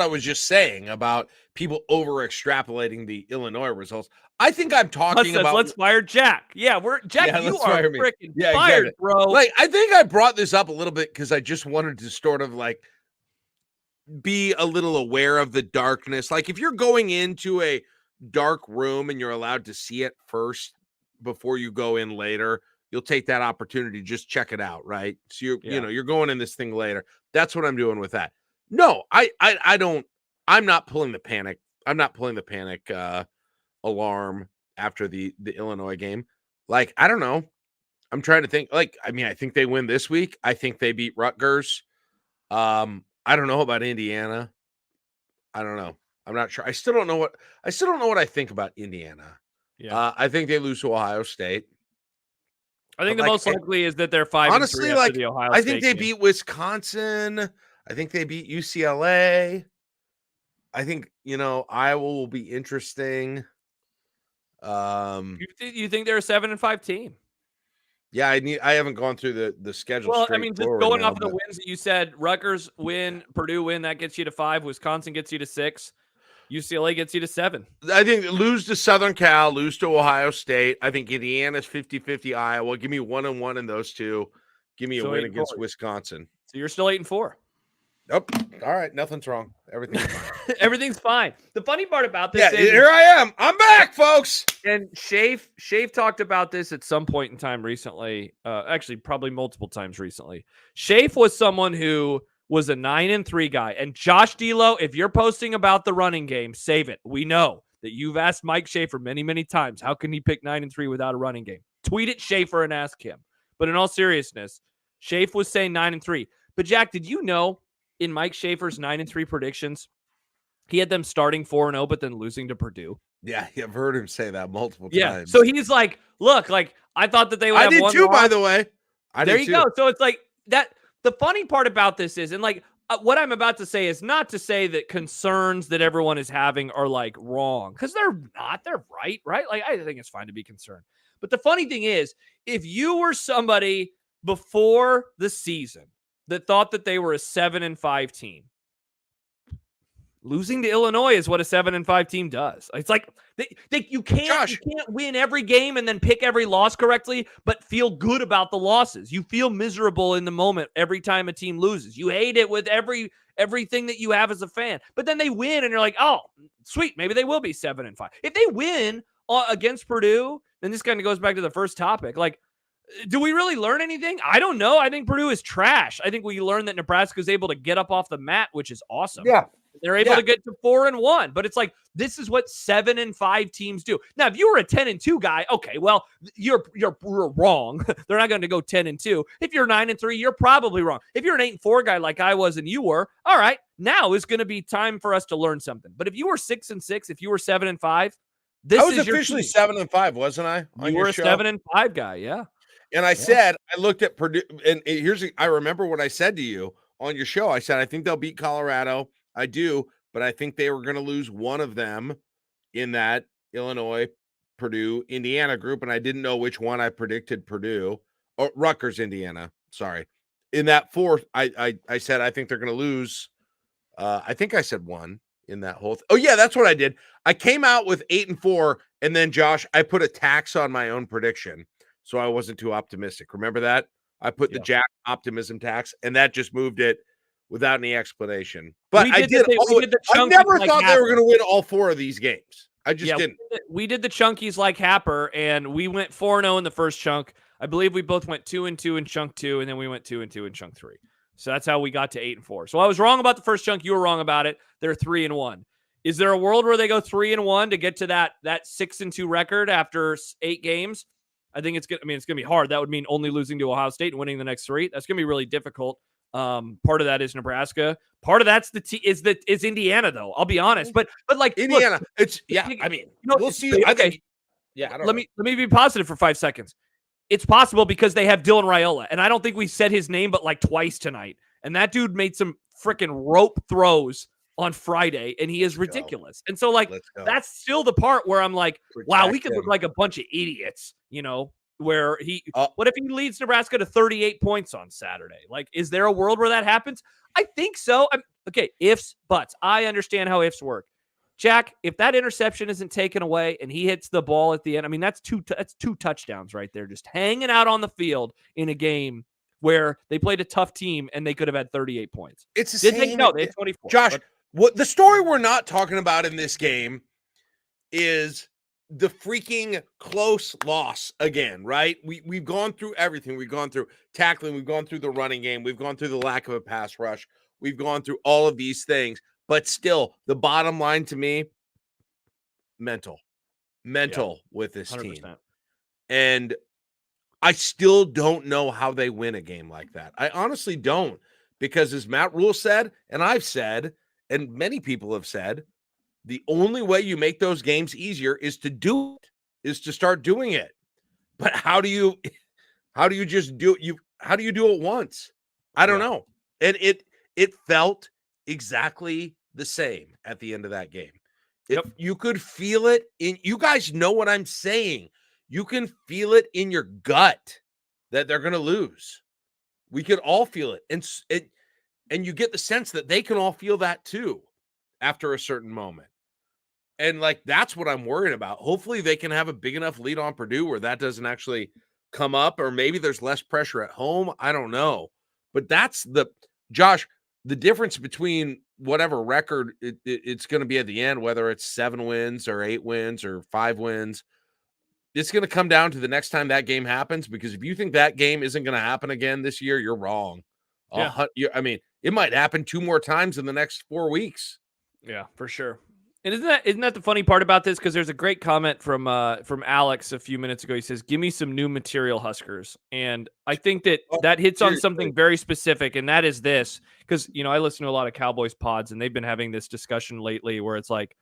was just saying about people over extrapolating the Illinois results. I think I'm talking about let's fire Jack. Yeah, Jack, you are freaking fired, exactly. Bro. Like, I think I brought this up a little bit because I just wanted to sort of like be a little aware of the darkness. Like if you're going into a dark room and you're allowed to see it first before you go in later, you'll take that opportunity to just check it out, right? So you're going in this thing later. That's what I'm doing with that. No, I don't. I'm not pulling the panic pulling the panic alarm after the Illinois game. Like, I don't know. I'm trying to think. Like, I mean, I think they win this week. I think they beat Rutgers. I don't know about Indiana. I don't know. I'm not sure. I still don't know what I think about Indiana. Yeah. I think they lose to Ohio State. I think But, the like, most likely is that they're 5-3 honestly, after like, the Ohio I State think they game. beat Wisconsin. I think they beat UCLA. I think, Iowa will be interesting. You think they're a 7-5 team? Yeah, I haven't gone through the schedule Well, I straight mean, just forward going now, off of the but wins that you said, Rutgers win, Purdue win, that gets you to 5. Wisconsin gets you to 6. UCLA gets you to 7. I think lose to Southern Cal, lose to Ohio State. I think Indiana's 50-50 Iowa. Give me 1-1 in those two. Give me a So win 8-4. against Wisconsin. So you're still 8-4. Oh, all right. Nothing's wrong. Everything's fine. Everything's fine. The funny part about this Yeah, is, here I am. I'm back, folks. and Shafe talked about this at some point in time recently. Actually, probably multiple times recently. Shafe was someone who was a 9-3 guy. And Josh D'Lo, if you're posting about the running game, save it. We know that you've asked Mike Schaefer many, many times, how can he pick 9-3 without a running game? Tweet at Schaefer and ask him. But in all seriousness, Schaefer was saying 9-3. But Jack, did you know in Mike Schaefer's 9-3 predictions, he had them starting 4-0, but then losing to Purdue? Yeah, I've heard him say that multiple Yeah. times. So he's like, look, like I thought that they would I have did one too, loss. by the way. There you go. So it's like that. The funny part about this is, and like what I'm about to say is not to say that concerns that everyone is having are like wrong, because they're not. They're right? Like I think it's fine to be concerned. But the funny thing is, if you were somebody before the season that thought that they were a 7-5 team, losing to Illinois is what a 7-5 team does. It's like you can't win every game and then pick every loss correctly, but feel good about the losses. You feel miserable in the moment every time a team loses. You hate it with everything that you have as a fan. But then they win, and you're like, oh, sweet, maybe they will be 7-5. If they win against Purdue, then this kind of goes back to the first topic. Like, do we really learn anything? I don't know. I think Purdue is trash. I think we learned that Nebraska is able to get up off the mat, which is awesome. Yeah. They're able to get to 4-1, but it's like, this is what 7-5 teams do. Now, if you were a 10-2 guy, okay, well, you're wrong. They're not going to go 10-2. If you're 9-3, you're probably wrong. If you're an 8-4 guy like I was and you were, all right, now is going to be time for us to learn something. But if you were 6-6, if you were 7-5, this I was is officially your 7-5, wasn't I? You were a 7-5 guy, yeah. And I said, I looked at Purdue, and I remember what I said to you on your show. I said, I think they'll beat Colorado. I do, but I think they were going to lose one of them in that Illinois, Purdue, Indiana group, and I didn't know which one I predicted Purdue or Rutgers, Indiana. Sorry. In that fourth, I said I think they're going to lose. I think I said one in that whole. Oh yeah, that's what I did. I came out with 8-4, and then Josh, I put a tax on my own prediction, so I wasn't too optimistic. Remember that? I put the Jack optimism tax, and that just moved it without any explanation. But I never thought they were going to win all four of these games. I just didn't. We did the chunkies like Happer, and we went 4-0 in the first chunk. I believe we both went 2-2 in chunk 2, and then we went 2-2 in chunk 3. So that's how we got to 8-4. So I was wrong about the first chunk. You were wrong about it. They're 3-1. Is there a world where they go 3-1 to get to that 6-2 record after 8 games? I think it's going to be hard. That would mean only losing to Ohio State and winning the next 3. That's going to be really difficult. Part of that is Nebraska. Part of that's is Indiana, though. I'll be honest, but like Indiana, look, it's we'll see. I think, let me be positive for 5 seconds. It's possible because they have Dylan Raiola, and I don't think we said his name but like twice tonight. And that dude made some freaking rope throws on Friday, and he is ridiculous. And so like that's still the part where I'm like, wow, we could look like a bunch of idiots, where what if he leads Nebraska to 38 points on Saturday? Like, is there a world where that happens? I think so. Okay, ifs, buts. I understand how ifs work. Jack, if that interception isn't taken away and he hits the ball at the end, that's two touchdowns right there, just hanging out on the field in a game where they played a tough team and they could have had 38 points. It's the same. No, they had 24. Josh, what the story we're not talking about in this game is the freaking close loss again, right? We've gone through everything. We've gone through tackling. We've gone through the running game. We've gone through the lack of a pass rush. We've gone through all of these things. But still, the bottom line to me, mental Yeah, with this team. 100%. And I still don't know how they win a game like that. I honestly don't, because as Matt Rule said, and I've said, and many people have said, the only way you make those games easier is to do it, is to start doing it. But how do you just do it? How do you do it once? I don't know. And it felt exactly the same at the end of that game. You could feel it in, you guys know what I'm saying. You can feel it in your gut that they're going to lose. We could all feel it. And you get the sense that they can all feel that too after a certain moment. And like, that's what I'm worried about. Hopefully they can have a big enough lead on Purdue where that doesn't actually come up, or maybe there's less pressure at home. I don't know. But that's Josh, the difference between whatever record it's going to be at the end, whether it's 7 wins or 8 wins or 5 wins, it's going to come down to the next time that game happens. Because if you think that game isn't going to happen again this year, you're wrong. Yeah. I mean, it might happen 2 more times in the next 4 weeks. Yeah, for sure. And isn't that the funny part about this? Because there's a great comment from Alex a few minutes ago. He says, "Give me some new material, Huskers." And I think that hits on something very specific, and that is this. Because I listen to a lot of Cowboys pods, and they've been having this discussion lately where it's like,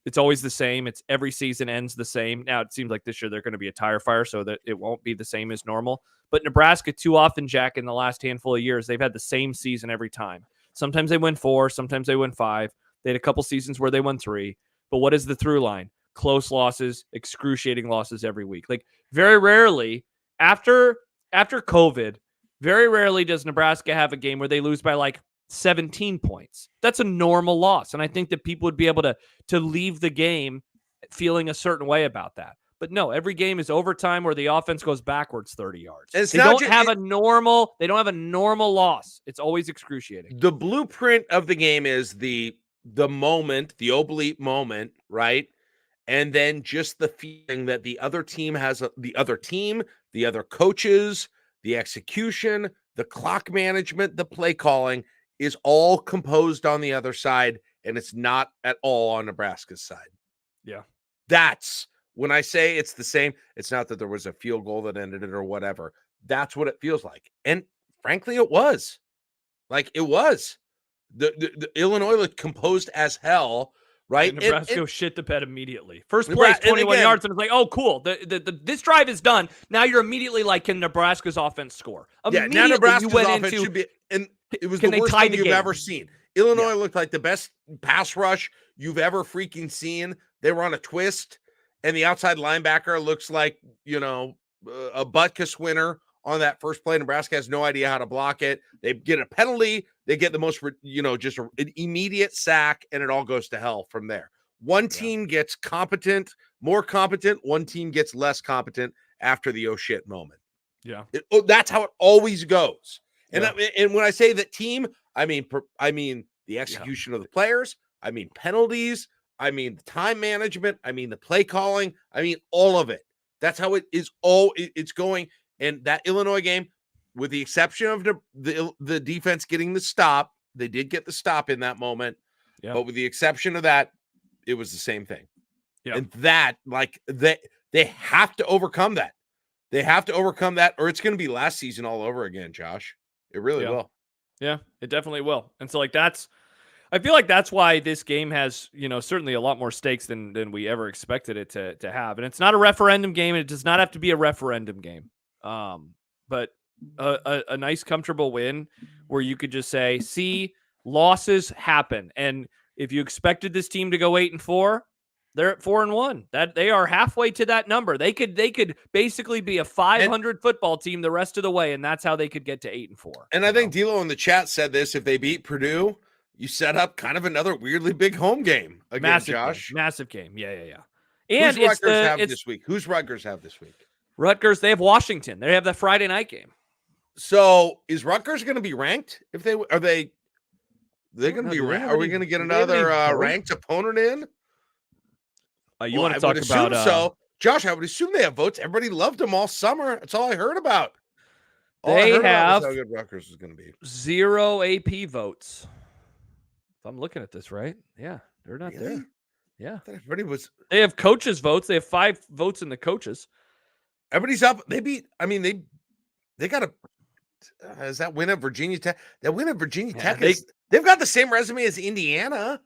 it's always the same. It's every season ends the same. Now it seems like this year they're going to be a tire fire, so that it won't be the same as normal. But Nebraska, too often, Jack, in the last handful of years, they've had the same season every time. Sometimes they win 4, sometimes they win 5. They had a couple seasons where they won 3. But what is the through line? Close losses, excruciating losses every week. Like, very rarely after COVID, very rarely does Nebraska have a game where they lose by like 17 points. That's a normal loss. And I think that people would be able to leave the game feeling a certain way about that. But no, every game is overtime where the offense goes backwards 30 yards. They don't have a normal loss. It's always excruciating. The blueprint of the game is the moment, the oblique moment, right? And then just the feeling that the other team has, the other coaches, the execution, the clock management, the play calling is all composed on the other side, and it's not at all on Nebraska's side. Yeah. That's when I say it's the same. It's not that there was a field goal that ended it or whatever. That's what it feels like. And frankly, it was. Like, it was. The Illinois looked composed as hell, right? And Nebraska shit the bed immediately. First play, 21 yards, and it's like, oh, cool. This drive is done. Now you're immediately like, can Nebraska's offense score? Immediately, now Nebraska's offense should be, and it was the worst thing you've ever seen. Illinois looked like the best pass rush you've ever freaking seen. They were on a twist, and the outside linebacker looks like, a Butkus winner on that first play. Nebraska has no idea how to block it. They get a penalty. They get the most, just an immediate sack, and it all goes to hell from there. One team gets more competent. One team gets less competent after the oh shit moment. Yeah. That's how it always goes. And and when I say that team, I mean the execution of the players. I mean penalties. I mean the time management. I mean the play calling. I mean all of it. That's how it is. It's going. And that Illinois game, with the exception of the defense getting the stop, they did get the stop in that moment. Yeah. But with the exception of that, it was the same thing. Yeah. And that, they have to overcome that. They have to overcome that, or it's going to be last season all over again, Josh. It really will. Yeah, it definitely will. And so, I feel like that's why this game has, certainly a lot more stakes than we ever expected it to have. And it's not a referendum game, and it does not have to be a referendum game. But a nice, comfortable win where you could just say, see, losses happen. And if you expected this team to go 8-4, they're at 4-1. That they are halfway to that number. They could basically be a 500 football team the rest of the way, and that's how they could get to 8-4. And I think D'Lo in the chat said this: if they beat Purdue, you set up kind of another weirdly big home game again, massive Josh. Game. Massive game. Yeah. And Who's Rutgers have this week? Who's Rutgers have this week? Rutgers, they have Washington. They have the Friday night game. So is Rutgers going to be ranked? If they are they going to be ranked? Are we going to get another ranked opponent in? You want to talk about? So, Josh, I would assume they have votes. Everybody loved them all summer. That's all I heard about. They have how good Rutgers is going to be. 0 AP votes. If I'm looking at this right, yeah, they're not there. Yeah. Everybody was. They have coaches' votes. They have 5 votes in the coaches. Everybody's up. They beat. I mean, they got a. Is that win at Virginia Tech? That win at Virginia Tech they've got the same resume as Indiana.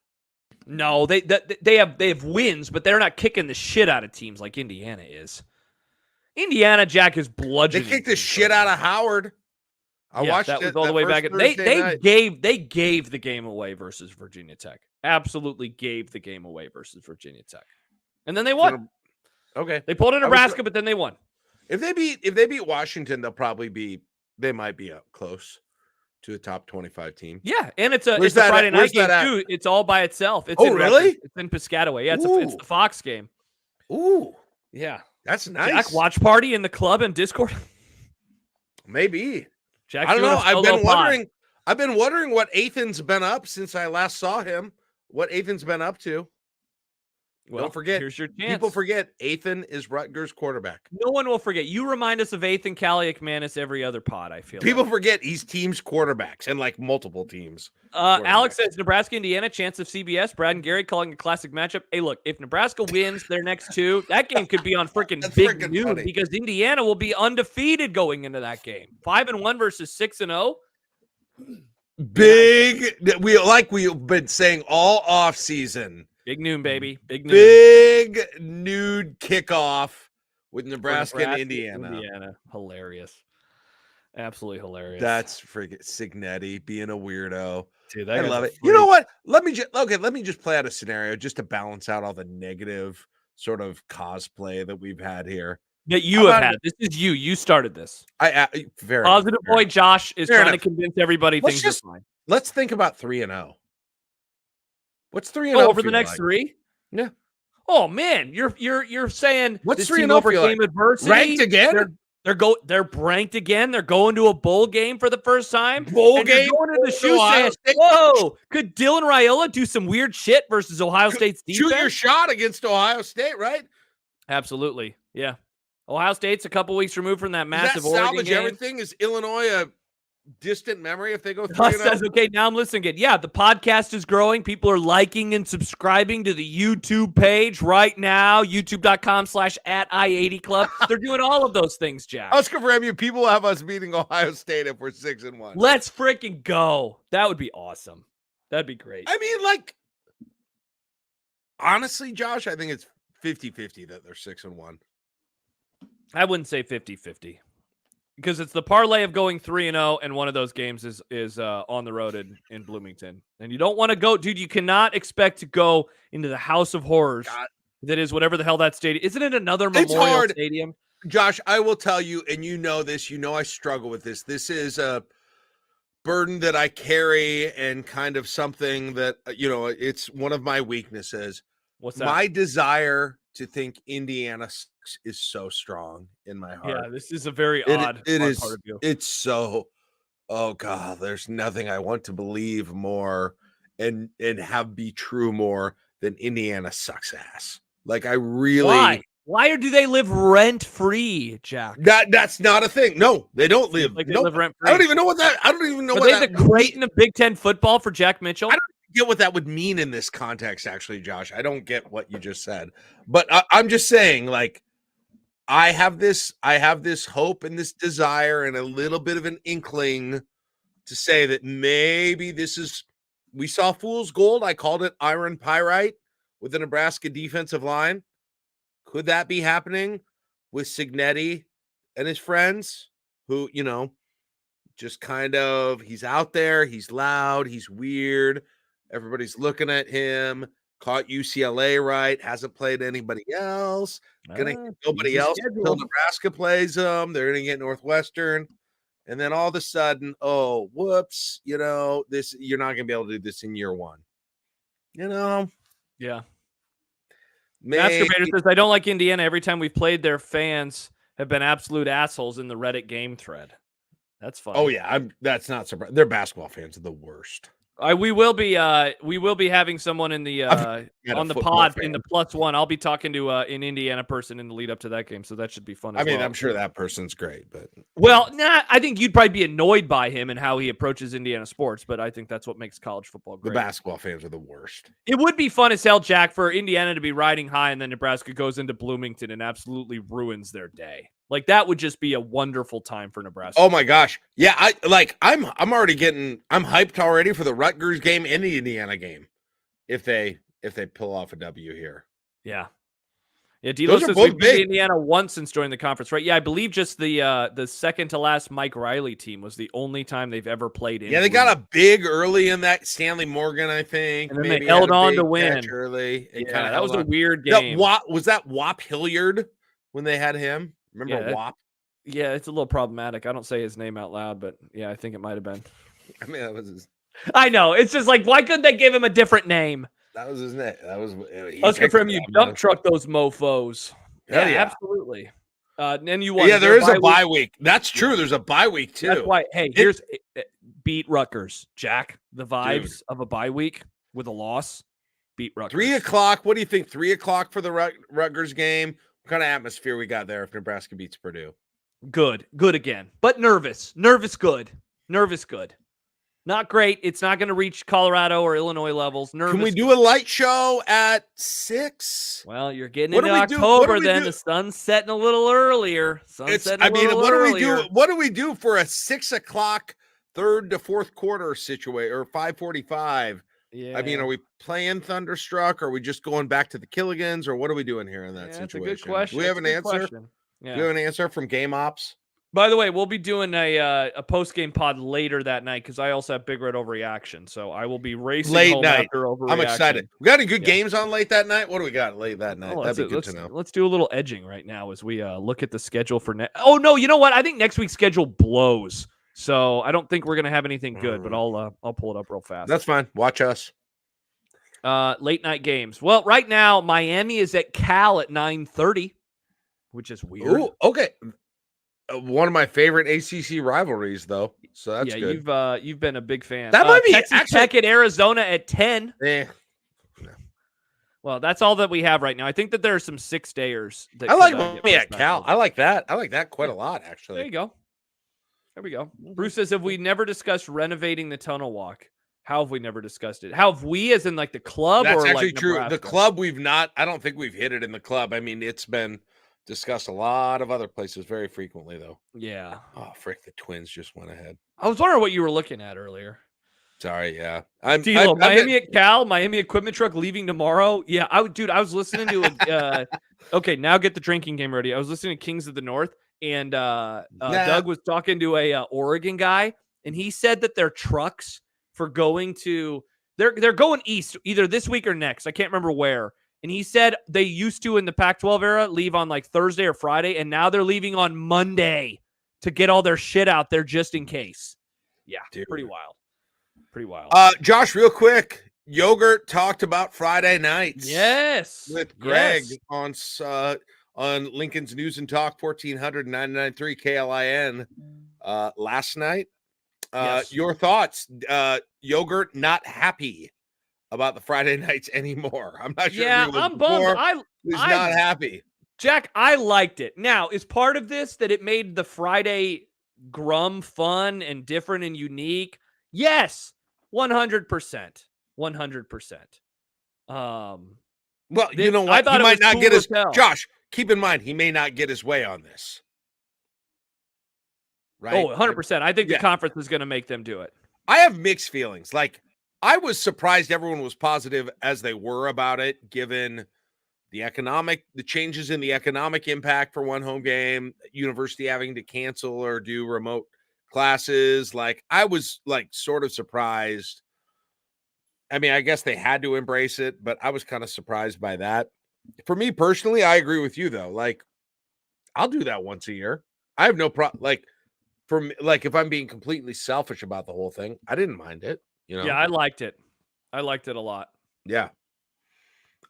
No, they have wins, but they're not kicking the shit out of teams like Indiana is. Indiana, Jack, is bludgeoning. They kicked the shit out of Howard. I watched that it was all the way back. They gave the game away versus Virginia Tech. Absolutely gave the game away versus Virginia Tech, and then they won. Okay, they pulled in Nebraska, but then they won. If they beat Washington, they might be up close to a top 25 team. Yeah, and it's a Friday night game too. It's all by itself. It's in really? Rutgers. It's in Piscataway. Yeah, it's the Fox game. Ooh, yeah, that's nice. Jack, watch party in the club and Discord. Maybe. Jack, I don't know. I've been wondering what Ethan's been up since I last saw him. What Ethan's been up to. Well, don't forget. Here's your chance. People forget Ethan is Rutgers quarterback. No one will forget. You remind us of Ethan Kaliakmanis every other pod. I feel people forget he's teams quarterbacks and like multiple teams. Alex says Nebraska, Indiana, chance of CBS. Brad and Gary calling a classic matchup. Hey, look, if Nebraska wins their next 2, that game could be on freaking big noon because Indiana will be undefeated going into that game. 5-1 versus 6-0. Big. We've been saying all off season. Big noon, baby. Big noon. Big nude kickoff with Nebraska and Indiana. Hilarious. Absolutely hilarious. That's freaking Signetti being a weirdo. Dude, I love it. You know what? Let me just play out a scenario just to balance out all the negative sort of cosplay that we've had here. That you have had. This is you. You started this. Very positive boy Josh is trying to convince everybody things are fine. Let's think about 3-0. What's 3-0 over the next 3? Yeah. Oh man, you're saying what's 3-0 overcame adversity? Ranked again? They're ranked again. They're going to a bowl game for the first time. Bowl game. Going to the shoe saying, whoa, could Dylan Raiola do some weird shit versus Ohio State's defense? Shoot your shot against Ohio State, right? Absolutely. Yeah. Ohio State's a couple weeks removed from that massive Oregon game. Everything? Is Illinois a distant memory if they go 3-0? Says, okay, now I'm listening again. Yeah, the podcast is growing. People are liking and subscribing to the YouTube page right now, youtube.com/@I80club. They're doing all of those things, Jack. Let's confirm you. People have us beating Ohio State if we're 6-1. Let's freaking go. That would be awesome. That'd be great. I mean, honestly, Josh, I think it's 50-50 that they're 6-1. I wouldn't say 50-50. Because it's the parlay of going 3-0, and one of those games is on the road in Bloomington. And you don't want to go, dude, you cannot expect to go into the house of horrors that is whatever the hell that stadium. Isn't it another Memorial Stadium? Josh, I will tell you, and you know this, I struggle with this. This is a burden that I carry and kind of something that, it's one of my weaknesses. What's that? My desire to think Indiana is so strong in my heart. Yeah, this is a very odd part of you. It's so, oh God, there's nothing I want to believe more and have be true more than Indiana sucks ass. Like I really. Why do they live rent free, Jack? That's not a thing. No, they don't live. Like they live rent free. I don't even know what that. I don't even know. Are what they the Creighton of Big Ten football for Jack Mitchell? I don't get what that would mean in this context. Actually, Josh, I don't get what you just said. But I'm just saying, like, I have this hope and this desire and a little bit of an inkling to say that maybe this is. We saw fool's gold. I called it iron pyrite with the Nebraska defensive line. Could that be happening with Signetti and his friends who, just kind of, he's out there, he's loud, he's weird. Everybody's looking at him, caught UCLA right, hasn't played anybody else. Nobody else until Nebraska plays them. They're going to get Northwestern. And then all of a sudden, oh, whoops, this, you're not going to be able to do this in year one. Yeah. Masturbator says, I don't like Indiana. Every time we've played, their fans have been absolute assholes in the Reddit game thread. That's fun. Oh, yeah. That's not surprising. Their basketball fans are the worst. We will be having someone in the on the pod in the +1. I'll be talking to an Indiana person in the lead up to that game, so that should be fun as well. I'm sure that person's great, but I think you'd probably be annoyed by him and how he approaches Indiana sports, but I think that's what makes college football great. The basketball fans are the worst. It would be fun as hell, Jack, for Indiana to be riding high and then Nebraska goes into Bloomington and absolutely ruins their day. Like, that would just be a wonderful time for Nebraska. Oh my gosh. Yeah, I'm hyped already for the Rutgers game and the Indiana game. If they pull off a W here. Yeah. Yeah, D'Lo says we've beat Indiana once since joining the conference, right? Yeah, I believe just the second to last Mike Riley team was the only time they've ever played in. Yeah, they got a big early in that Stanley Morgan, I think. And then they held on to win. Early. Yeah, that was a weird game. Was that Wop Hilliard when they had him? Remember Wop? Yeah, it's a little problematic. I don't say his name out loud, but yeah, I think it might have been. I mean, that was his. I know. It's just like, why couldn't they give him a different name? That was his name. That was. Oscar from you dump truck those mofos. Yeah, absolutely. And you won. Yeah, there is a bye week. That's true. There's a bye week too. That's why. Hey, here's beat Rutgers, Jack. The vibes of a bye week with a loss. Beat Rutgers. 3:00. What do you think? 3:00 for the Rutgers game. What kind of atmosphere we got there if Nebraska beats Purdue? Good again, but nervous, good. Not great. It's not going to reach Colorado or Illinois levels. Nervous. Can we do a light show at 6? Well, you're getting into October. Then the sun's setting a little earlier. What do we do for a 6:00 third to fourth quarter situation or 5:45? Yeah. I mean, are we playing Thunderstruck? Or are we just going back to the Killigans? Or what are we doing here in that situation? That's a good question. Do we have an answer? Yeah. Do we have an answer from Game Ops? By the way, we'll be doing a post-game pod later that night because I also have Big Red Overreaction. So I will be racing late home night. After Overreaction. I'm excited. We got any good games on late that night? What do we got late that night? That'd be good to know. Let's do a little edging right now as we look at the schedule for next. Oh, no, you know what? I think next week's schedule blows. So I don't think we're going to have anything good, but I'll pull it up real fast. That's fine. Watch us. Late night games. Well, right now, Miami is at Cal at 9:30, which is weird. Ooh, okay. One of my favorite ACC rivalries, though. So that's good. You've been a big fan. That might be Texas Tech at Arizona at 10. No. Well, that's all that we have right now. I think that there are some 6-dayers. I like Miami at Cal. I like that. I like that quite a lot, actually. There you go. There we go. Bruce says, have we never discussed renovating the tunnel walk? How have we never discussed it? How have we, as in like the club? That's or actually like true. Nebraska? The club, we've not. I don't think we've hit it in the club. I mean, it's been discussed a lot of other places very frequently, though. Yeah. Oh, frick! The Twins just went ahead. I was wondering what you were looking at earlier. Sorry, yeah. Miami at Cal, Miami equipment truck leaving tomorrow. Yeah, I was listening to okay, now get the drinking game ready. I was listening to Kings of the North, and Doug was talking to a Oregon guy, and he said that their trucks for going to they're going east either this week or next. I can't remember where. And he said they used to in the Pac-12 era leave on like Thursday or Friday, and now they're leaving on Monday to get all their shit out there just in case. Yeah, dude. Pretty wild. Pretty wild. Josh, real quick, Yogurt talked about Friday nights. Yes, with Greg on Lincoln's News and Talk 1499.3 KLIN last night. Your thoughts? Yogurt not happy about the Friday nights anymore. I'm not sure. Yeah, I'm bummed. He's not happy. Jack, I liked it. Now, is part of this that it made the Friday Grum fun and different and unique? Yes, 100%. 100%. Well, you know what? He might not get his Josh. Keep in mind, he may not get his way on this. Right? Oh, 100%. I think the conference is going to make them do it. I have mixed feelings. Like, I was surprised everyone was positive as they were about it, given the changes in the economic impact for one home game, university having to cancel or do remote classes. Like, I was like sort of surprised. I mean, I guess they had to embrace it, but I was kind of surprised by that. For me personally, I agree with you though. Like, I'll do that once a year. I have no problem. Like, for me, like if I'm being completely selfish about the whole thing, I didn't mind it. You know? Yeah, I liked it. I liked it a lot. Yeah.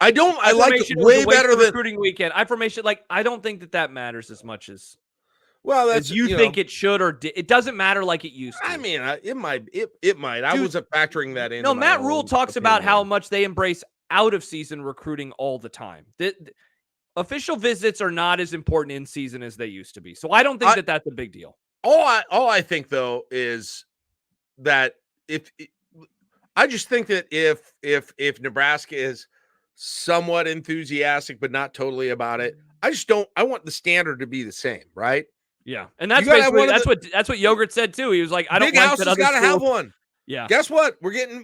I like it way better than recruiting weekend. I don't think that matters as much as Well, As that's you think it should or it doesn't matter like it used to. I mean, it might. It might. I wasn't factoring that into No, my Matt Rule own talks about how opinion. much they embrace out of season recruiting all the time. Official visits are not as important in season as they used to be. So I don't think that that's a big deal. All I think though is that I just think that if Nebraska is somewhat enthusiastic but not totally about it, I want the standard to be the same, right? Yeah. And that's You gotta have basically one of that's what Yogurt said too. He was like, I don't Big like House that has other got to have schools. one. Yeah. Guess what? We're getting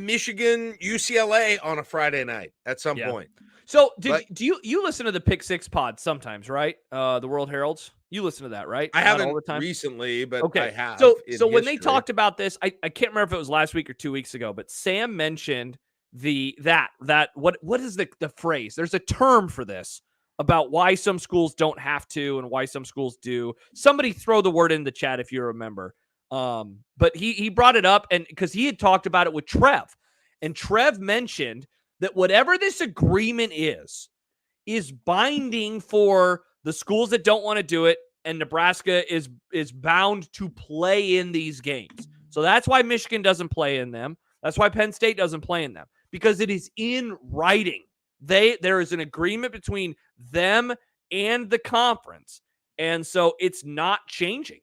Michigan, UCLA on a Friday night at some point. So do you listen to the Pick Six pod sometimes, right? The World Heralds. You listen to that, right? I Not haven't all the time recently, but okay. I have. So when they talked about this, I can't remember if it was last week or 2 weeks ago, but Sam mentioned what is the phrase? There's a term for this about why some schools don't have to and why some schools do. Somebody throw the word in the chat if you remember. But he brought it up, and because he had talked about it with Trev, and Trev mentioned that whatever this agreement is binding for the schools that don't want to do it, and Nebraska is bound to play in these games. So that's why Michigan doesn't play in them. That's why Penn State doesn't play in them, because it is in writing. There is an agreement between them and the conference, and so it's not changing.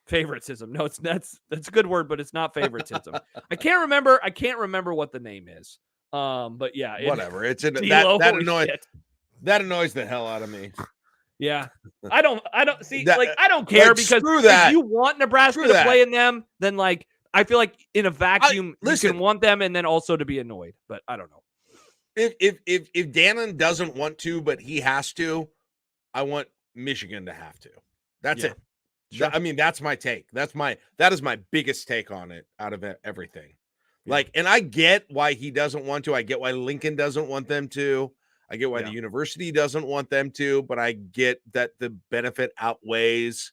Favoritism. No, that's a good word, but it's not favoritism. I can't remember what the name is. But yeah, whatever. It's in that annoys the hell out of me. Yeah. I don't see I don't care because if you want Nebraska to play in them, then I feel like in a vacuum you can want them and then also to be annoyed, but I don't know. If Dannen doesn't want to, but he has to, I want Michigan to have to. That's it. Sure. I mean, that's my take. That is my biggest take on it out of everything. Yeah. And I get why he doesn't want to. I get why Lincoln doesn't want them to. I get why the university doesn't want them to, but I get that the benefit outweighs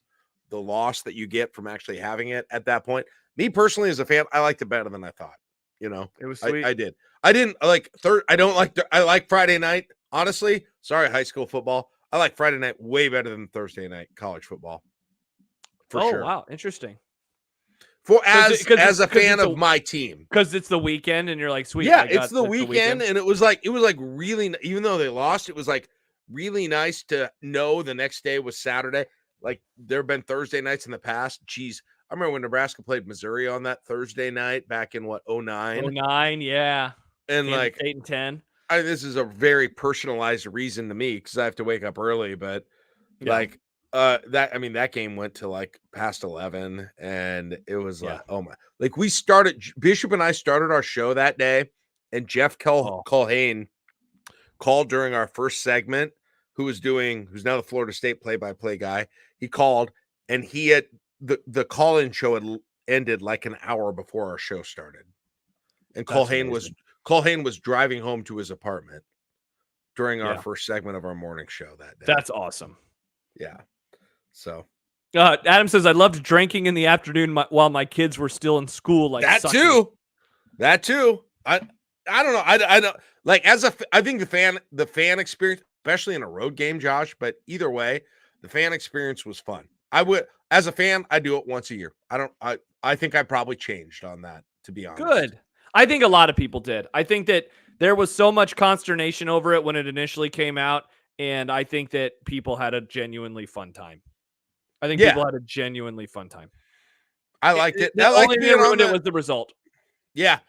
the loss that you get from actually having it at that point. Me personally, as a fan, I liked it better than I thought. It was sweet. I did. I didn't like I like Friday night. Honestly, sorry, high school football. I like Friday night way better than Thursday night college football. For sure. Wow, interesting. As a fan of my team, because it's the weekend and you're like, sweet. Yeah, it's the weekend, and it was like really, even though they lost, it was like really nice to know the next day was Saturday. Like there have been Thursday nights in the past. Jeez, I remember when Nebraska played Missouri on that Thursday night back in 2009. 09, yeah, and Kansas 8 and 10. This is a very personalized reason to me because I have to wake up early, but that game went to past 11 and it was oh my, Bishop and I started our show that day and Jeff Culhane called during our first segment, who's now the Florida State play-by-play guy. He called and he had the call-in show had ended like an hour before our show started. And Culhane was driving home to his apartment during our first segment of our morning show that day. That's awesome. Yeah. So Adam says, I loved drinking in the afternoon while my kids were still in school. That too. I don't know. I don't I think the fan experience, especially in a road game, Josh, but either way, the fan experience was fun. I would, as a fan, I do it once a year. I think I probably changed on that, to be honest. Good. I think a lot of people did. I think that there was so much consternation over it when it initially came out. And I think that people had a genuinely fun time. People had a genuinely fun time. I liked it. The only thing that ruined it was the result. Yeah.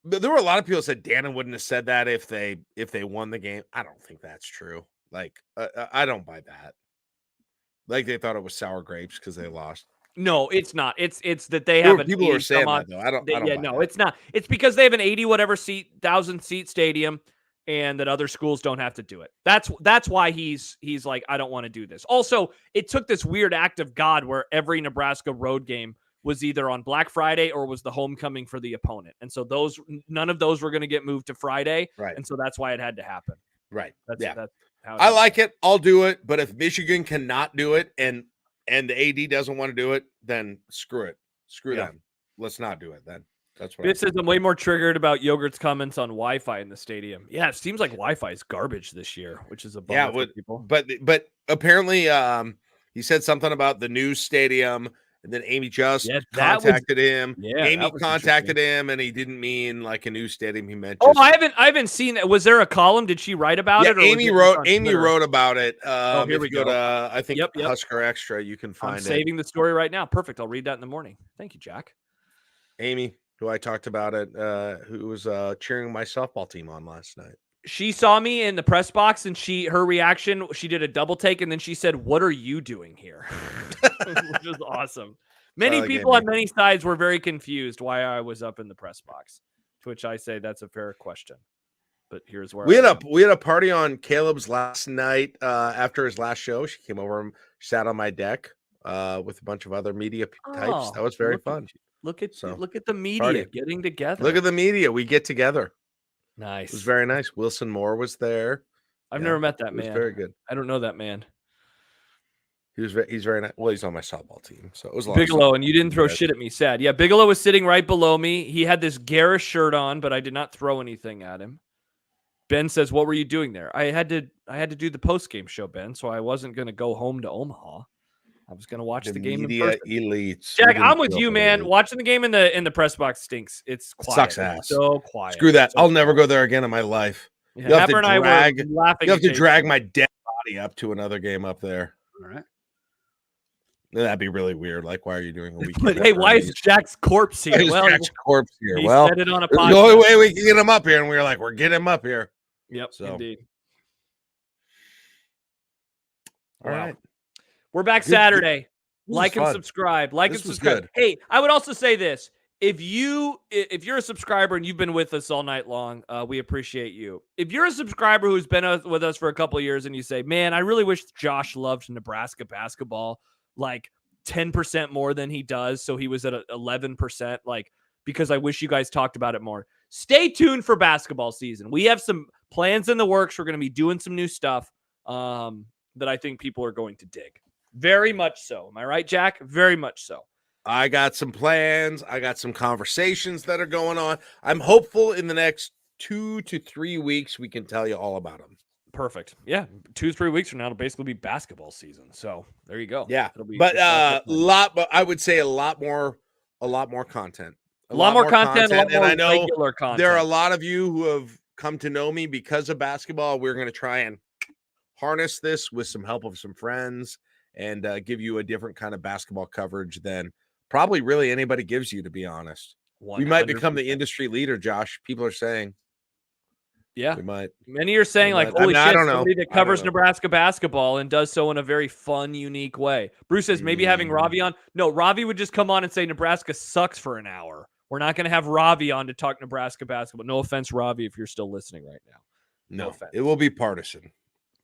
But there were a lot of people that said Dannen wouldn't have said that if they won the game. I don't think that's true. I don't buy that. They thought it was sour grapes because they lost. No, it's not. It's that they have people who are saying that though. I don't buy that. It's not. It's because they have an 1,000 seat stadium. And that other schools don't have to do it. That's why he's like, I don't want to do this. Also, it took this weird act of God where every Nebraska road game was either on Black Friday or was the homecoming for the opponent. And so none of those were going to get moved to Friday. Right. And so that's why it had to happen. Right. That's how I like it. I'll do it. But if Michigan cannot do it and the AD doesn't want to do it, then screw it. Screw them. Let's not do it then. That's what This says I'm way more triggered about Yogurt's comments on Wi-Fi in the stadium. Yeah, it seems like Wi-Fi is garbage this year, which is a bummer for people. But apparently he said something about the new stadium, and then Amy just contacted him. Yeah, Amy contacted him, and he didn't mean like a new stadium. He meant I haven't seen that. Was there a column? Did she write about it? Or Amy wrote about it. Here we go. Go to I think Husker Extra, you can find it. I'm saving the story right now. Perfect. I'll read that in the morning. Thank you, Jack. Amy, who I talked about it, who was cheering my softball team on last night. She saw me in the press box, and her reaction, she did a double take, and then she said, "What are you doing here?" Which was awesome. Many people on many sides were very confused why I was up in the press box, to which I say that's a fair question. But here's where we had a party on Caleb's last night after his last show. She came over and sat on my deck with a bunch of other media types. That was very fun. Look at the media getting together. Look at the media. We get together. Nice. It was very nice. Wilson Moore was there. I've never met that man. He was very good. I don't know that man. He's very nice. Well, he's on my softball team, so it was Bigelow, and you didn't throw shit at me. Sad. Yeah, Bigelow was sitting right below me. He had this garish shirt on, but I did not throw anything at him. Ben says, "What were you doing there?" I had to do the post game show, Ben. So I wasn't going to go home to Omaha. I was going to watch the game in person. Elites. Jack, I'm with you, man. Watching the game in the press box stinks. It's quiet. Sucks ass. So quiet. Screw that. I'll never go there again in my life. Yeah, you have to drag my dead body up to another game up there. All right. That'd be really weird. Like, why are you doing a weekend? Hey, why is Jack's corpse here? Jack's corpse here. He said it on a podcast. The only way we can get him up here, and we were like, we're getting him up here. Yep, indeed. All right. We're back Saturday. Like and subscribe. Like and subscribe. Hey, I would also say this. If you're a subscriber and you've been with us all night long, we appreciate you. If you're a subscriber who's been with us for a couple of years and you say, man, I really wish Josh loved Nebraska basketball like 10% more than he does, so he was at 11%, like, because I wish you guys talked about it more. Stay tuned for basketball season. We have some plans in the works. We're going to be doing some new stuff that I think people are going to dig. Very much so. Am I right, Jack? Very much so. I got some plans. I got some conversations that are going on. I'm hopeful in the next 2 to 3 weeks we can tell you all about them. Perfect. Yeah, 2 to 3 weeks from now it'll basically be basketball season. So there you go. Yeah, but I would say a lot more content. A lot more content. And I know regular content. There are a lot of you who have come to know me because of basketball. We're going to try and harness this with some help of some friends and give you a different kind of basketball coverage than probably really anybody gives you, to be honest. 100%. We might become the industry leader, Josh. People are saying. Yeah, we might. Many are saying, like, holy shit, somebody that covers Nebraska basketball and does so in a very fun, unique way. Bruce says maybe having Ravi on. No, Ravi would just come on and say Nebraska sucks for an hour. We're not going to have Ravi on to talk Nebraska basketball. No offense, Ravi, if you're still listening right now. No offense. It will be partisan.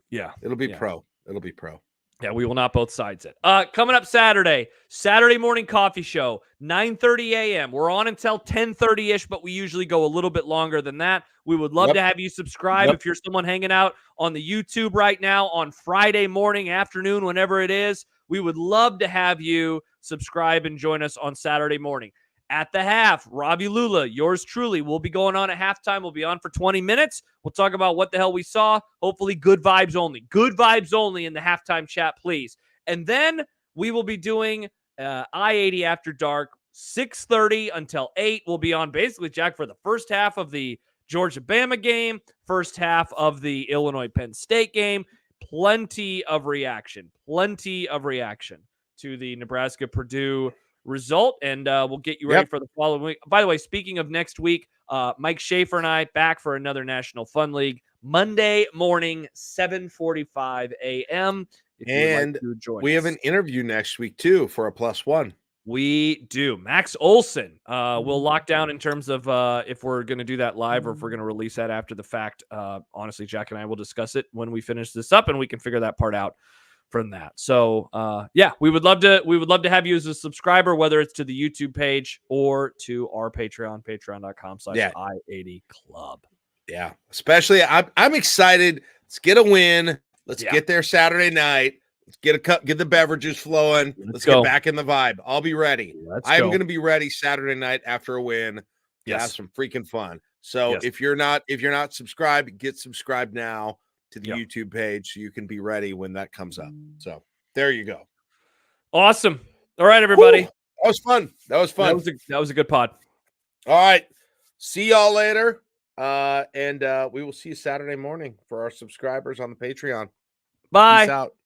Yeah. It'll be pro. It'll be pro. Yeah, we will not both sides it. Coming up Saturday morning coffee show, 9:30 a.m. We're on until 10:30-ish, but we usually go a little bit longer than that. We would love to have you subscribe if you're someone hanging out on the YouTube right now on Friday morning, afternoon, whenever it is. We would love to have you subscribe and join us on Saturday morning. At the half, Ravi Lula, yours truly, will be going on at halftime. We'll be on for 20 minutes. We'll talk about what the hell we saw. Hopefully good vibes only. Good vibes only in the halftime chat, please. And then we will be doing I-80 After Dark, 6:30 until 8. We'll be on basically, Jack, for the first half of the Georgia-Bama game, first half of the Illinois-Penn State game. Plenty of reaction to the Nebraska-Purdue result, and we'll get you ready for the following week. By the way, speaking of next week, Mike Schaefer and I back for another National Fun League Monday morning, 7:45 a.m. And we have an interview next week too for a +1. We do. Max Olson will lock down in terms of if we're going to do that live or if we're going to release that after the fact. Honestly, Jack and I will discuss it when we finish this up, and we can figure that part out from that. So we would love to have you as a subscriber, whether it's to the YouTube page or to our patreon.com/I80 Club. Yeah, especially I'm excited. Let's get a win. Let's get there Saturday night. Let's get a cup, get the beverages flowing. Let's get back in the vibe. I'll be ready. I'm going to be ready Saturday night after a win. to have Yes. some freaking fun. So Yes. if you're not subscribed, get subscribed now to the Yeah. YouTube page so you can be ready when that comes up. So there you go. Awesome. All right, everybody. Whew, that was fun. That was fun. That was a good pod. All right. See y'all later. And we will see you Saturday morning for our subscribers on the Patreon. Bye. Peace out.